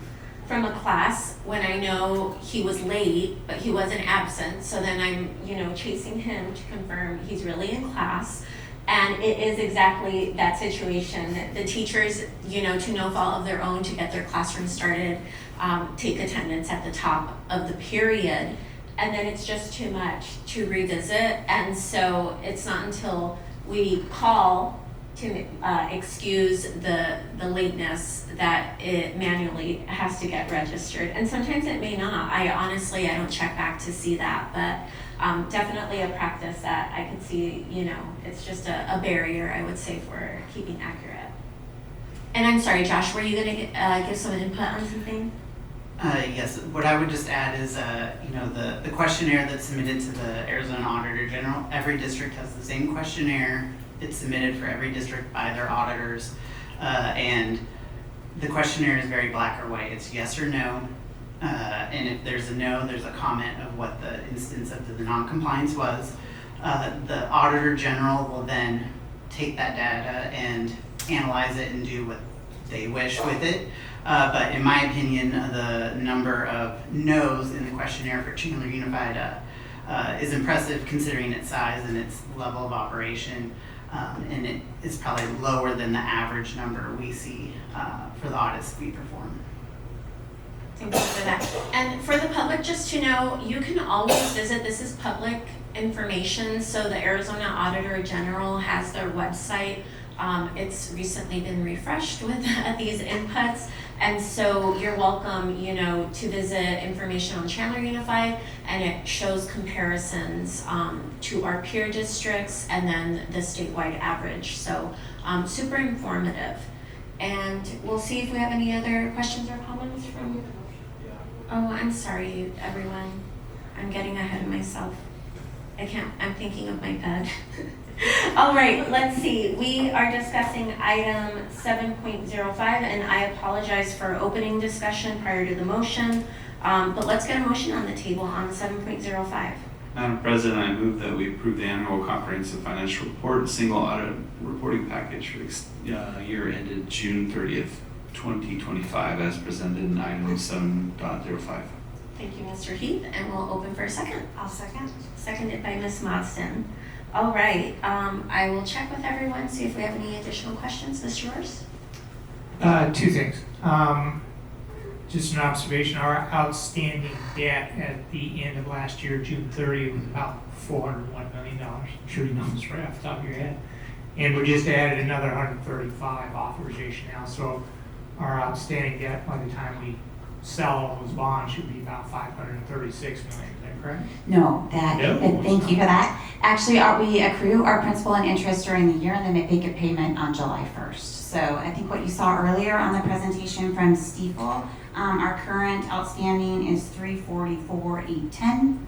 from a class when I know he was late, but he wasn't absent. So then I'm, chasing him to confirm he's really in class. And it is exactly that situation. The teachers, to no fault of their own, to get their classroom started, take attendance at the top of the period, and then it's just too much to revisit. And so it's not until we call to excuse the lateness that it manually has to get registered. And sometimes it may not. I don't check back to see that, but definitely a practice that I could see, it's just a barrier, I would say, for keeping accurate. And I'm sorry, Josh, were you gonna give some input on something? Yes, what I would just add is, the questionnaire that's submitted to the Arizona Auditor General, every district has the same questionnaire. It's submitted for every district by their auditors. And the questionnaire is very black or white. It's yes or no. And if there's a no, there's a comment of what the instance of the non-compliance was. The Auditor General will then take that data and analyze it and do what they wish with it. But in my opinion, the number of no's in the questionnaire for Chandler Unified is impressive considering its size and its level of operation. And it is probably lower than the average number we see for the audits we perform. Thank you for that. And for the public, just to know, you can always visit, this is public information, so the Arizona Auditor General has their website. It's recently been refreshed with these inputs, and so you're welcome, to visit information on Chandler Unified, and it shows comparisons to our peer districts and then the statewide average. So super informative. And we'll see if we have any other questions or comments from. Oh, I'm sorry, everyone. I'm getting ahead of myself. I'm thinking of my bed. All right, let's see. We are discussing item 7.05, and I apologize for opening discussion prior to the motion, but let's get a motion on the table on 7.05. Madam President, I move that we approve the annual comprehensive financial report, single audit reporting package for the year ended June 30th, 2025, as presented in item 7.05. Thank you, Mr. Heath, and we'll open for a second. I'll second. Seconded by Ms. Marsden. All right, I will check with everyone, see if we have any additional questions. Mr. Roars? Two things. Just an observation, our outstanding debt at the end of last year, June 30th, was about $401 million. I'm sure you know this right off the top of your head. And we just added another 135 authorization now. So our outstanding debt by the time we sell all those bonds should be about $536 million. Is that correct? No, No, thank you for that. Actually, we accrue our principal and interest during the year and then make a payment on July 1st. So I think what you saw earlier on the presentation from Stiefel, our current outstanding is $344,810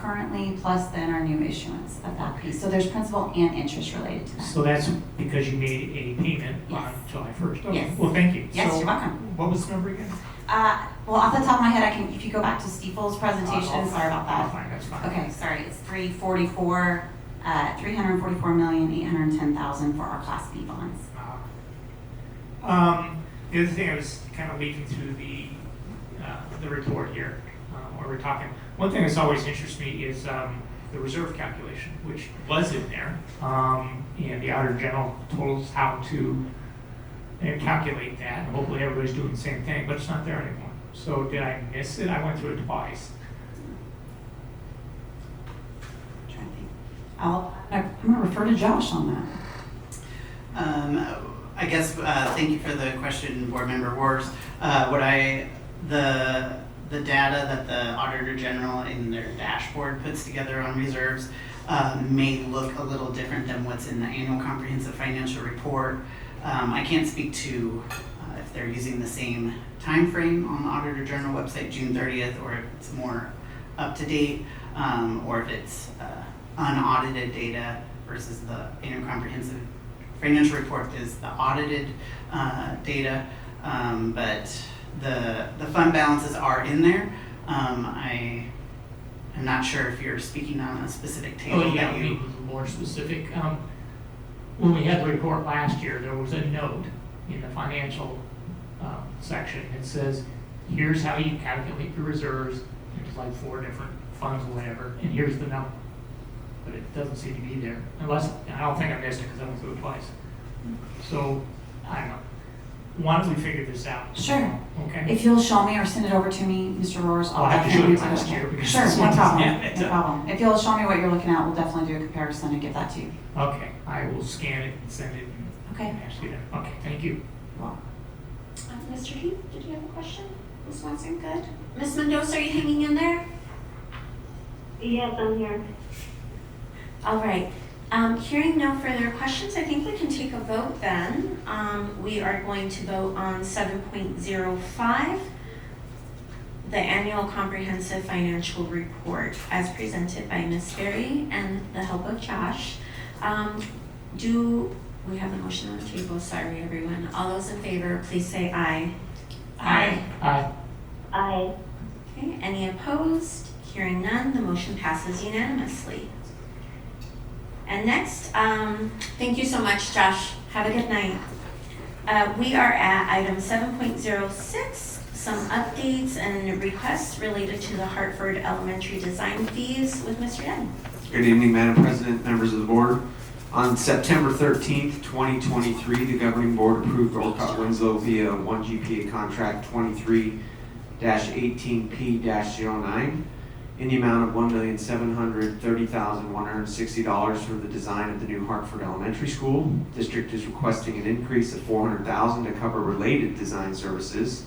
currently, plus then our new issuance of that piece. So there's principal and interest related to that. So that's because you made a payment on July 1st? Okay. Yes. Well, thank you. Yes, So you're welcome. What was the number again? Well, off the top of my head, if you go back to Stiefel's presentation, sorry about that. That's fine. Okay, sorry, it's 344,810,000 for our Class B bonds. The other thing I was kind of leading through the report here, where we're talking. One thing that's always interests me is the reserve calculation, which was in there, and the Auditor General told us how to calculate that. And hopefully everybody's doing the same thing, but it's not there anymore. So did I miss it? I went through it twice. I'm going to refer to Josh on that. I guess, thank you for the question, Board Member Wars. The data that the Auditor General in their dashboard puts together on reserves may look a little different than what's in the annual comprehensive financial report. I can't speak to if they're using the same time frame on the Auditor General website, June 30th, or if it's more up to date, or if it's unaudited data versus the annual comprehensive financial report is the audited data, but the fund balances are in there. I am not sure if you're speaking on a specific table. Oh, yeah, we was more specific. When we had the report last year, there was a note in the financial section that says, here's how you calculate your reserves. There's like 4 different funds or whatever, and here's the number. But it doesn't seem to be there, unless, I don't think I missed it because I went through it twice. So, I don't know. Why don't we figure this out? Sure. Okay. If you'll show me or send it over to me, Mr. Roars, I'll have to show you last year because Sure, this no one problem. doesn't No problem. If you'll show me what you're looking at, we'll definitely do a comparison and give that to you. Okay, I will scan it and send it. Okay. Ask you that. Okay, thank you. Well, Mr. Heath, did you have a question? Ms. Watson, good. Ms. Mendoza, are you hanging in there? Yes, I'm here. All right. Hearing no further questions, I think we can take a vote then. We are going to vote on 7.05, the annual comprehensive financial report as presented by Ms. Berry and the help of Josh. We have a motion on the table, sorry everyone. All those in favor, please say aye. Aye. Aye. Aye. Okay, any opposed? Hearing none, the motion passes unanimously. And next, thank you so much, Josh. Have a good night. We are at item 7.06, some updates and requests related to the Hartford Elementary design fees with Mr. Dunn. Good evening, Madam President, members of the board. On September 13th, 2023, the governing board approved Orcott Winslow via 1 GPA contract 23-18P-09 in the amount of $1,730,160 for the design of the new Hartford Elementary School. District is requesting an increase of $400,000 to cover related design services,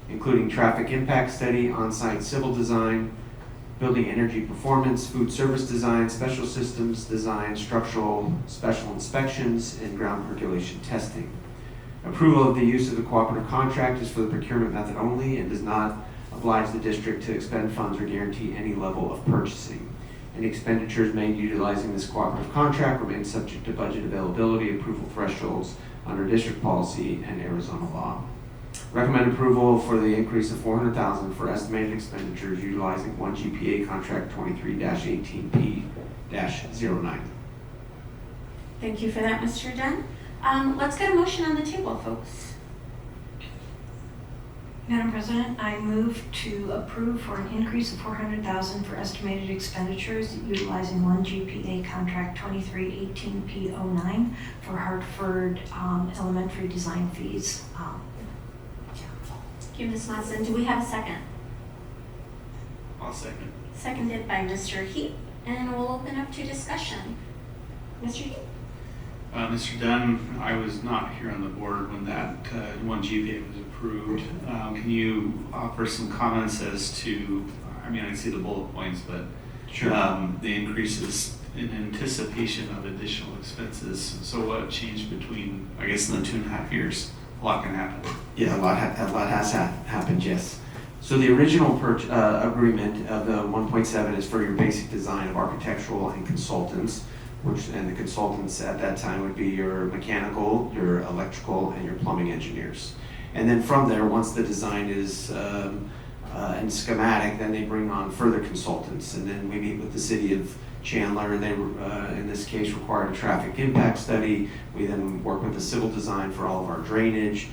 including traffic impact study, on-site civil design, building energy performance, food service design, special systems design, structural special inspections, and ground percolation testing. Approval of the use of the cooperative contract is for the procurement method only and does not oblige the district to expend funds or guarantee any level of purchasing. Any expenditures made utilizing this cooperative contract remain subject to budget availability, approval thresholds under district policy and Arizona law. Recommend approval for the increase of $400,000 for estimated expenditures utilizing 1 GPA contract 23-18P-09. Thank you for that, Mr. Dunn. Let's get a motion on the table, folks. Madam President, I move to approve for an increase of $400,000 for estimated expenditures utilizing 1 GPA contract 23-18P-09 for Hartford Elementary design fees. Thank you, Ms. Monson. Do we have a second? I'll second. Seconded by Mr. Heath, and we'll open up to discussion. Mr. Heath? Mr. Dunn, I was not here on the board when that 1 GPA was approved. Can you offer some comments as to, I mean, I see the bullet points, but Sure. The increases in anticipation of additional expenses. So what changed between, I guess, in the 2.5 years? A lot can happen. Yeah, a lot has happened, yes. So the original agreement of the 1.7 is for your basic design of architectural and consultants, and the consultants at that time would be your mechanical, your electrical, and your plumbing engineers. And then from there, once the design is in schematic, then they bring on further consultants. And then we meet with the city of Chandler, and they, in this case, required a traffic impact study. We then work with the civil design for all of our drainage,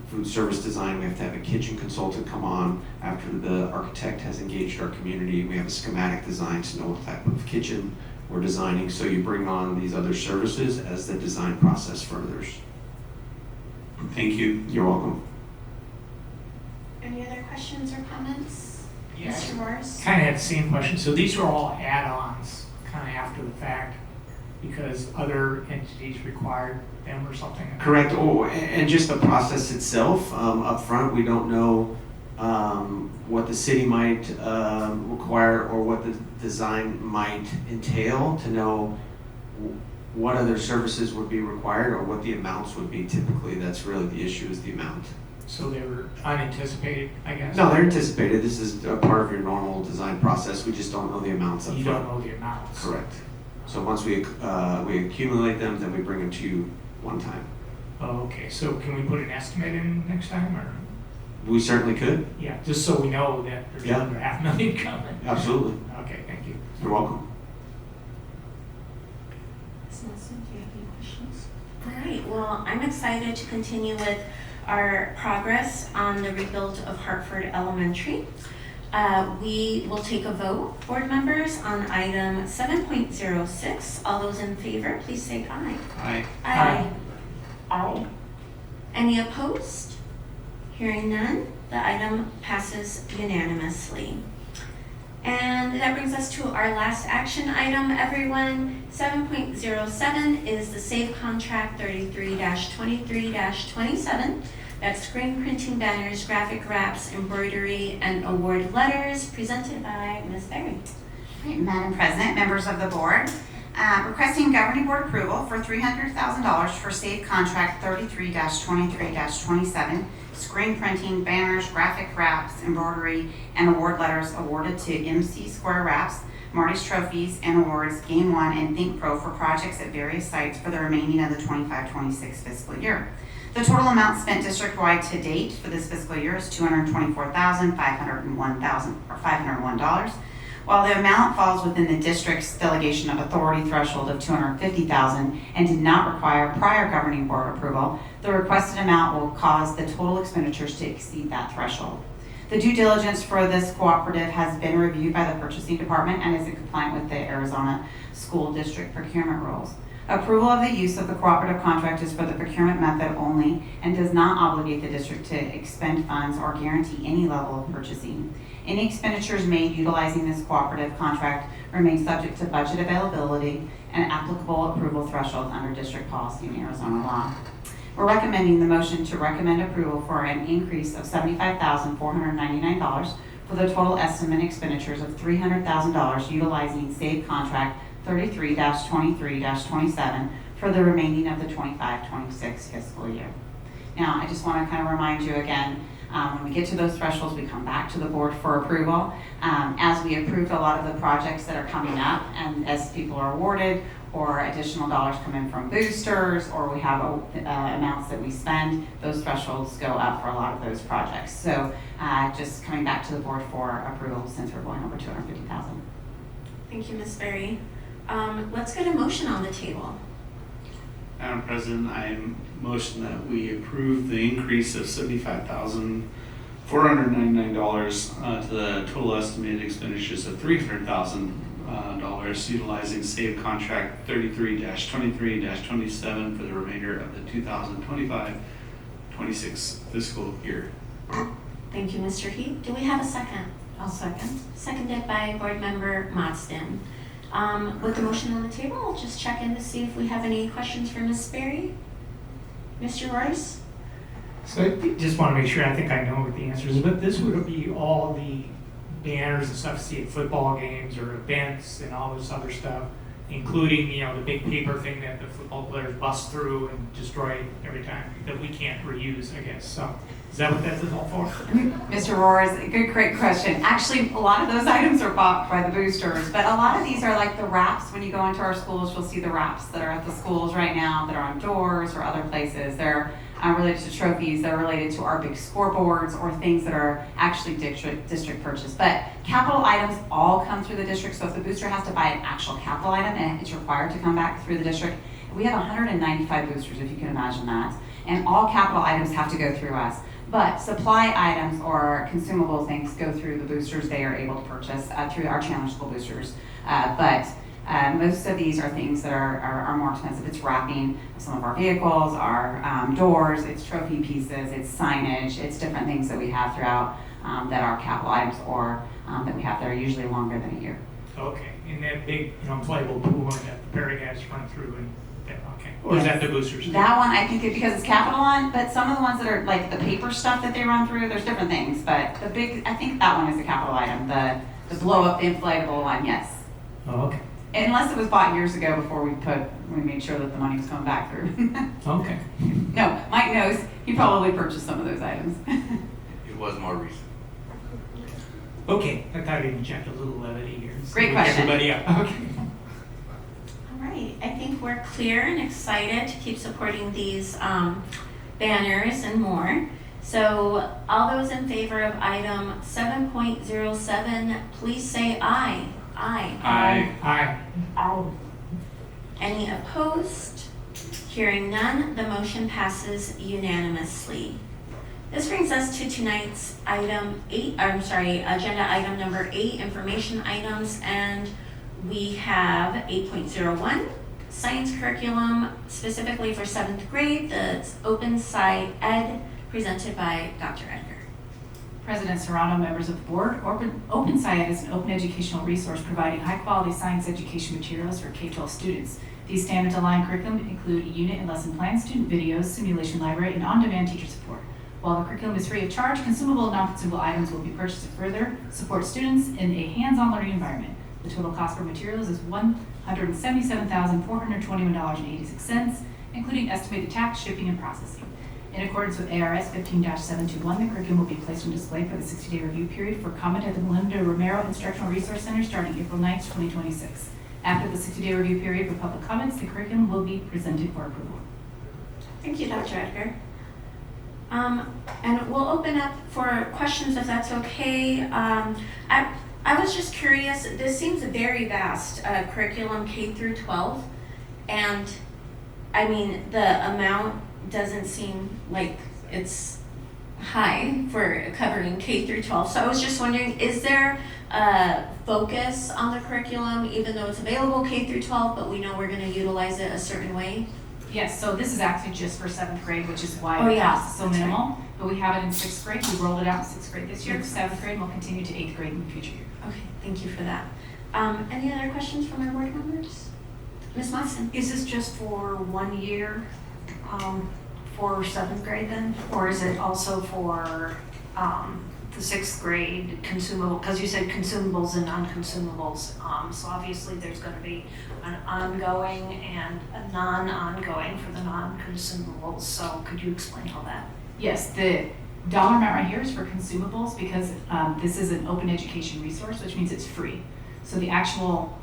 food service design. We have to have a kitchen consultant come on after the architect has engaged our community. We have a schematic design to know what type of kitchen we're designing. So you bring on these other services as the design process furthers. Thank you. You're welcome. Any other questions or comments? Yeah. Mr. Morris? Kind of had the same question. So these are all add-ons, kind of after the fact, because other entities required them or something? Correct. Oh, and just the process itself, up front, we don't know what the city might require or what the design might entail to know what other services would be required or what the amounts would be typically. That's really the issue, is the amount. So they were unanticipated, I guess? No, they're anticipated. This is a part of your normal design process. We just don't know the amounts up You front. don't know the amounts? Correct. So once we accumulate them, then we bring them to you one time. Oh, okay. So can we put an estimate in next time, or? We certainly could. Yeah, just so we know that there's Yeah. another $500,000 coming. Absolutely. Okay, thank you. You're welcome. Ms. Nelson, do you have any questions? All right, well, I'm excited to continue with our progress on the rebuild of Hartford Elementary. We will take a vote, board members, on item 7.06. All those in favor, please say aye. Aye. Aye. Aye. Any opposed? Hearing none, the item passes unanimously. And that brings us to our last action item, everyone. 7.07 is the SAVE contract 33-23-27. That's screen printing banners, graphic wraps, embroidery, and award letters, presented by Ms. Berry. Great. Madam President, members of the board, requesting governing board approval for $300,000 for SAVE contract 33-23-27, screen printing, banners, graphic wraps, embroidery, and award letters awarded to MC Square Wraps, Marty's Trophies and Awards, Game One, and Think Pro for projects at various sites for the remaining of the 25-26 fiscal year. The total amount spent district-wide to date for this fiscal year is $224,501. While the amount falls within the district's delegation of authority threshold of $250,000 and did not require prior governing board approval, the requested amount will cause the total expenditures to exceed that threshold. The due diligence for this cooperative has been reviewed by the purchasing department and is in compliance with the Arizona School District procurement rules. Approval of the use of the cooperative contract is for the procurement method only and does not obligate the district to expend funds or guarantee any level of purchasing. Any expenditures made utilizing this cooperative contract remain subject to budget availability and applicable approval thresholds under district policy and Arizona law. We're recommending the motion to recommend approval for an increase of $75,499 for the total estimate expenditures of $300,000 utilizing SAVE contract 33-23-27 for the remaining of the 25-26 fiscal year. Now, I just want to kind of remind you again, when we get to those thresholds, we come back to the board for approval. As we approved a lot of the projects that are coming up, and as people are awarded, or additional dollars come in from boosters, or we have amounts that we spend, those thresholds go up for a lot of those projects. So just coming back to the board for approval since we're going over $250,000. Thank you, Ms. Berry. Let's get a motion on the table. Madam President, I motion that we approve the increase of $75,499 to the total estimated expenditures of $300,000 utilizing SAVE contract 33-23-27 for the remainder of the 2025-26 fiscal year. Thank you, Mr. Heath. Do we have a second? I'll second. Seconded by Board Member Marsden. With the motion on the table, I'll just check in to see if we have any questions for Ms. Berry. Mr. Royce? So I just want to make sure, I think I know what the answer is, but this would be all the banners and stuff, see at football games or events and all this other stuff, including, the big paper thing that the football players bust through and destroy every time that we can't reuse, I guess. So is that what that is all for? Mr. Roars, great question. Actually, a lot of those items are bought by the boosters, but a lot of these are like the wraps. When you go into our schools, you'll see the wraps that are at the schools right now that are on doors or other places. They're related to trophies, they're related to our big scoreboards or things that are actually district purchased. But capital items all come through the district, so if the booster has to buy an actual capital item, and it's required to come back through the district. We have 195 boosters, if you can imagine that, and all capital items have to go through us. But supply items or consumable things go through the boosters. They are able to purchase through our Chandler School boosters. But most of these are things that are more expensive. It's wrapping some of our vehicles, our doors, it's trophy pieces, it's signage, it's different things that we have throughout that are capital items or that we have that are usually longer than a year. Okay, and that big, inflatable pool that the Perry guys run through and okay. Or Yes. is that the boosters? That one, I think because it's capital on, but some of the ones that are like the paper stuff that they run through, there's different things. But the big, I think that one is a capital item, the blow up, the inflatable one, yes. Oh, okay. Unless it was bought years ago before we made sure that the money was coming back through. Okay. No, Mike knows. He probably purchased some of those items. It was more recent. Okay, I thought I'd inject a little levity here. Great question. Everybody up. Okay. All right, I think we're clear and excited to keep supporting these banners and more. So all those in favor of item 7.07, please say aye. Aye. Aye. Aye. Aye. Any opposed? Hearing none, the motion passes unanimously. This brings us to tonight's agenda item number 8, information items, and we have 8.01, science curriculum specifically for 7th grade, the open side ed, presented by Dr. Edgar. President Serrano, members of the board, Open Science is an open educational resource providing high-quality science education materials for K-12 students. These standards-aligned curriculum include unit and lesson plans, student videos, simulation library, and on-demand teacher support. While the curriculum is free of charge, consumable and non-consumable items will be purchased to further support students in a hands-on learning environment. The total cost for materials is $177,421.86, including estimated tax, shipping, and processing. In accordance with ARS 15-721, the curriculum will be placed on display for the 60-day review period for comment at the Melinda Romero Instructional Resource Center starting April 9th, 2026. After the 60-day review period for public comments, the curriculum will be presented for approval. Thank you, Dr. Edgar. And we'll open up for questions if that's okay. I was just curious, this seems a very vast curriculum, K through 12, and I mean, the amount doesn't seem like it's high for covering K through 12. So I was just wondering, is there a focus on the curriculum, even though it's available K through 12, but we know we're going to utilize it a certain way? Yes, so this is actually just for 7th grade, which is why Oh, the yeah, cost is so that's minimal. right. But we have it in 6th grade. We rolled it out in 6th grade this year. 7th grade will continue to 8th grade in the future year. Okay, thank you for that. Any other questions from our board members? Ms. Monson? Is this just for 1 year for 7th grade then? Or is it also for the 6th grade consumable? Because you said consumables and non-consumables. So obviously there's going to be an ongoing and a non-ongoing for the non-consumables. So could you explain all that? Yes, the dollar amount right here is for consumables because this is an open education resource, which means it's free. So the actual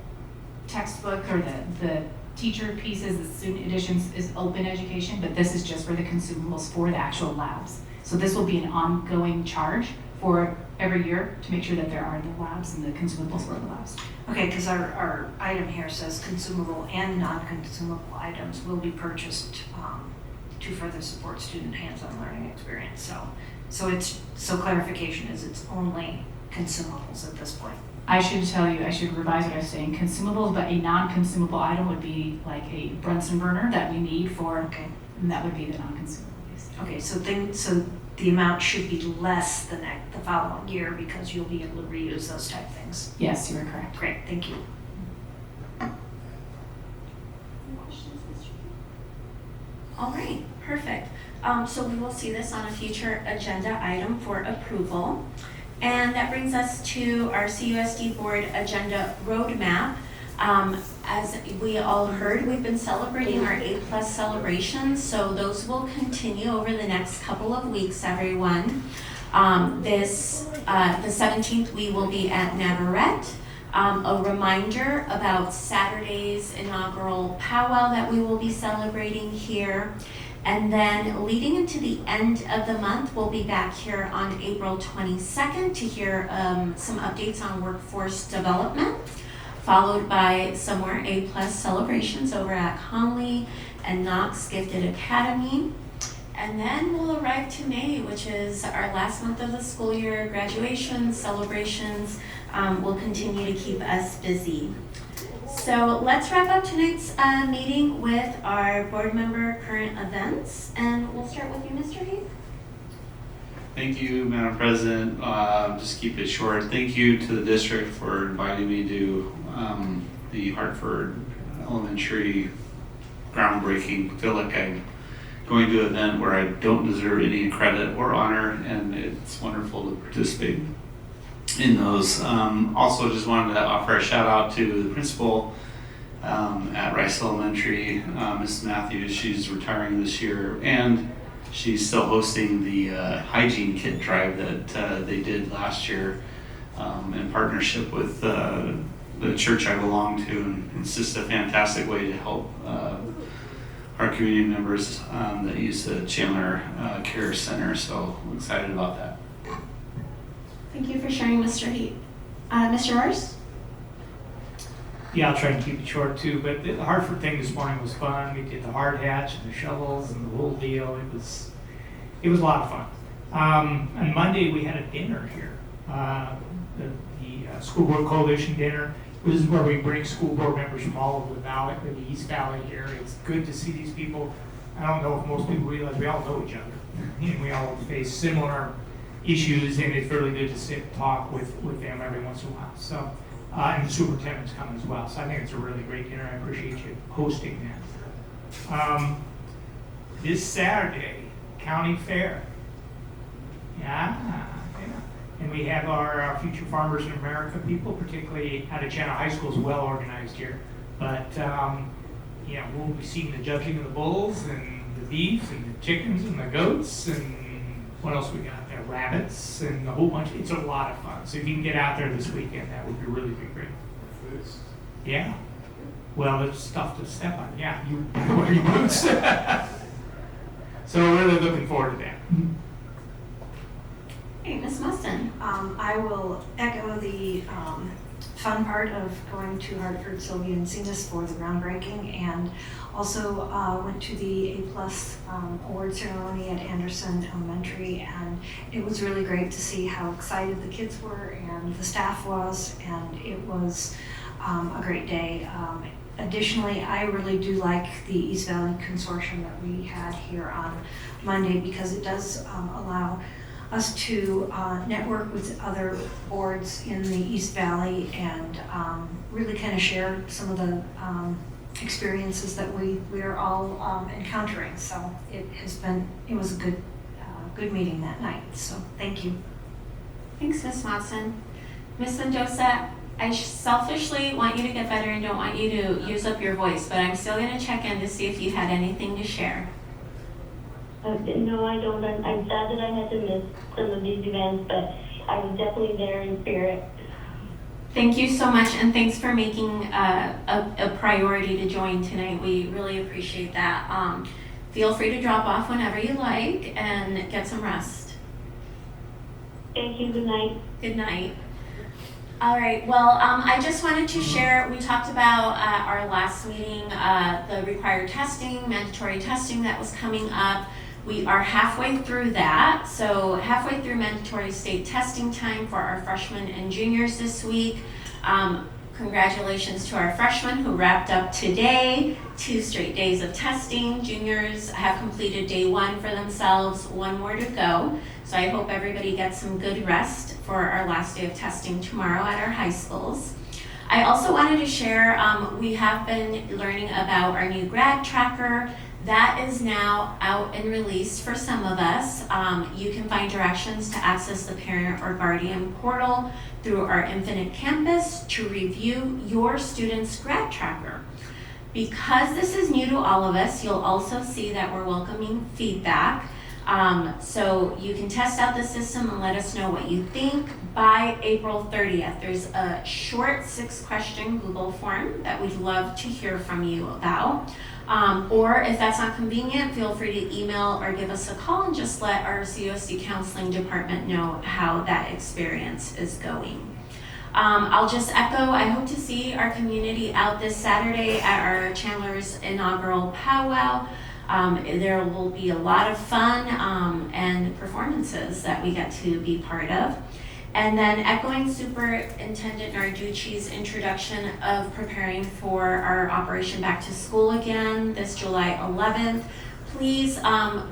textbook or the teacher pieces, the student editions is open education, but this is just for the consumables for the actual labs. So this will be an ongoing charge for every year to make sure that there are the labs and the consumables for the labs. Okay, because our item here says consumable and non-consumable items will be purchased to further support student hands-on learning experience. So clarification is it's only consumables at this point. I should revise what I was saying, consumables, but a non-consumable item would be like a Bunsen burner that we need for, and that would be the non-consumable piece. Okay, so the amount should be less the following year because you'll be able to reuse those type things. Yes, you are correct. Great, thank you. Any questions, Mr. All right, perfect. So we will see this on a future agenda item for approval. And that brings us to our CUSD board agenda roadmap. As we all heard, we've been celebrating our A+ celebrations, so those will continue over the next couple of weeks, everyone. The 17th, we will be at Navarrete. A reminder about Saturday's inaugural powwow that we will be celebrating here. And then leading into the end of the month, we'll be back here on April 22nd to hear some updates on workforce development, followed by some more A+ celebrations over at Conley and Knox Gifted Academy. And then we'll arrive to May, which is our last month of the school year, graduations, celebrations, will continue to keep us busy. So let's wrap up tonight's meeting with our board member current events, and we'll start with you, Mr. Heath. Thank you, Madam President. Just keep it short. Thank you to the district for inviting me to the Hartford Elementary groundbreaking. I feel like I'm going to an event where I don't deserve any credit or honor, and it's wonderful to participate in those. Also, just wanted to offer a shout out to the principal at Rice Elementary, Ms. Matthews. She's retiring this year, and she's still hosting the hygiene kit drive that they did last year in partnership with the church I belong to, and it's just a fantastic way to help our community members that use the Chandler Care Center. So I'm excited about that. Thank you for sharing, Mr. Heath. Mr. Roars? Yeah, I'll try and keep it short too, but the Hartford thing this morning was fun. We did the hard hats and the shovels and the whole deal. It was a lot of fun. On Monday we had a dinner here, the School Board Coalition dinner. This is where we bring school board members from all over the valley, the East Valley area. It's good to see these people. I don't know if most people realize we all know each other, and we all face similar issues, and it's really good to sit and talk with them every once in a while. So, and the superintendent's coming as well. So I think it's a really great dinner. I appreciate you hosting that. This Saturday, County Fair. Yeah. And we have our Future Farmers in America people, particularly out of Chandler High School, is well organized here. But we'll be seeing the judging of the bulls and the beef and the chickens and the goats and what else we got there? Rabbits and a whole bunch. It's a lot of fun. So if you can get out there this weekend, that would be really great. Yeah. Well, there's stuff to step on. Yeah, you wear your boots. So we're really looking forward to that. Hey, Ms. Mustin. I will echo the fun part of going to Hartford, Sylvia, and Encinas for the groundbreaking, and also went to the A+ award ceremony at Anderson Elementary, and it was really great to see how excited the kids were and the staff was, and it was a great day. Additionally, I really do like the East Valley Consortium that we had here on Monday, because it does allow us to network with other boards in the East Valley and really kind of share some of the experiences that we are all encountering. So it was a good meeting that night. So thank you. Thanks, Ms. Watson. Ms. Mendoza, I selfishly want you to get better and don't want you to use up your voice, but I'm still going to check in to see if you had anything to share. No, I don't. I'm sad that I had to miss some of these events, but I was definitely there in spirit. Thank you so much, and thanks for making a priority to join tonight. We really appreciate that. Feel free to drop off whenever you like and get some rest. Thank you. Good night. Good night. All right, well, I just wanted to share, we talked about our last meeting, the required testing, mandatory testing that was coming up. We are halfway through that, so halfway through mandatory state testing time for our freshmen and juniors this week. Congratulations to our freshmen who wrapped up today, 2 straight days of testing. Juniors have completed day 1 for themselves, 1 more to go. So I hope everybody gets some good rest for our last day of testing tomorrow at our high schools. I also wanted to share, we have been learning about our new grad tracker. That is now out and released for some of us. You can find directions to access the parent or guardian portal through our Infinite Campus to review your student's grad tracker. Because this is new to all of us, you'll also see that we're welcoming feedback. So you can test out the system and let us know what you think by April 30th. There's a short 6-question Google form that we'd love to hear from you about. Or if that's not convenient, feel free to email or give us a call and just let our CUSD counseling department know how that experience is going. I'll just echo, I hope to see our community out this Saturday at our Chandler's inaugural powwow. There will be a lot of fun and performances that we get to be part of. And then echoing Superintendent Narducci's introduction of preparing for our Operation Back to School again this July 11th, please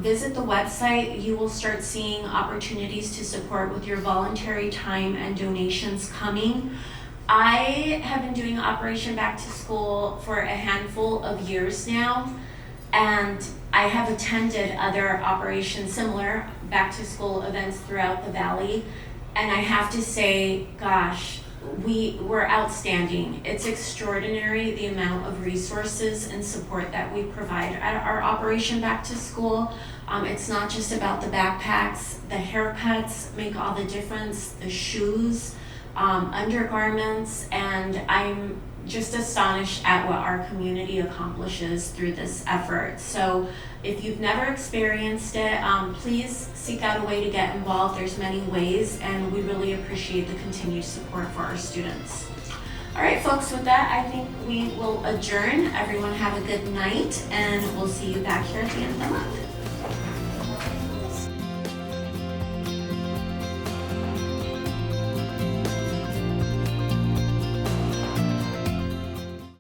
visit the website. You will start seeing opportunities to support with your voluntary time and donations coming. I have been doing Operation Back to School for a handful of years now, and I have attended other similar back to school events throughout the Valley. And I have to say, gosh, we're outstanding. It's extraordinary the amount of resources and support that we provide at our Operation Back to School. It's not just about the backpacks, the haircuts make all the difference, the shoes, undergarments, and I'm just astonished at what our community accomplishes through this effort. So if you've never experienced it, please seek out a way to get involved. There's many ways, and we really appreciate the continued support for our students. All right, folks, with that, I think we will adjourn. Everyone have a good night, and we'll see you back here at the end of the month.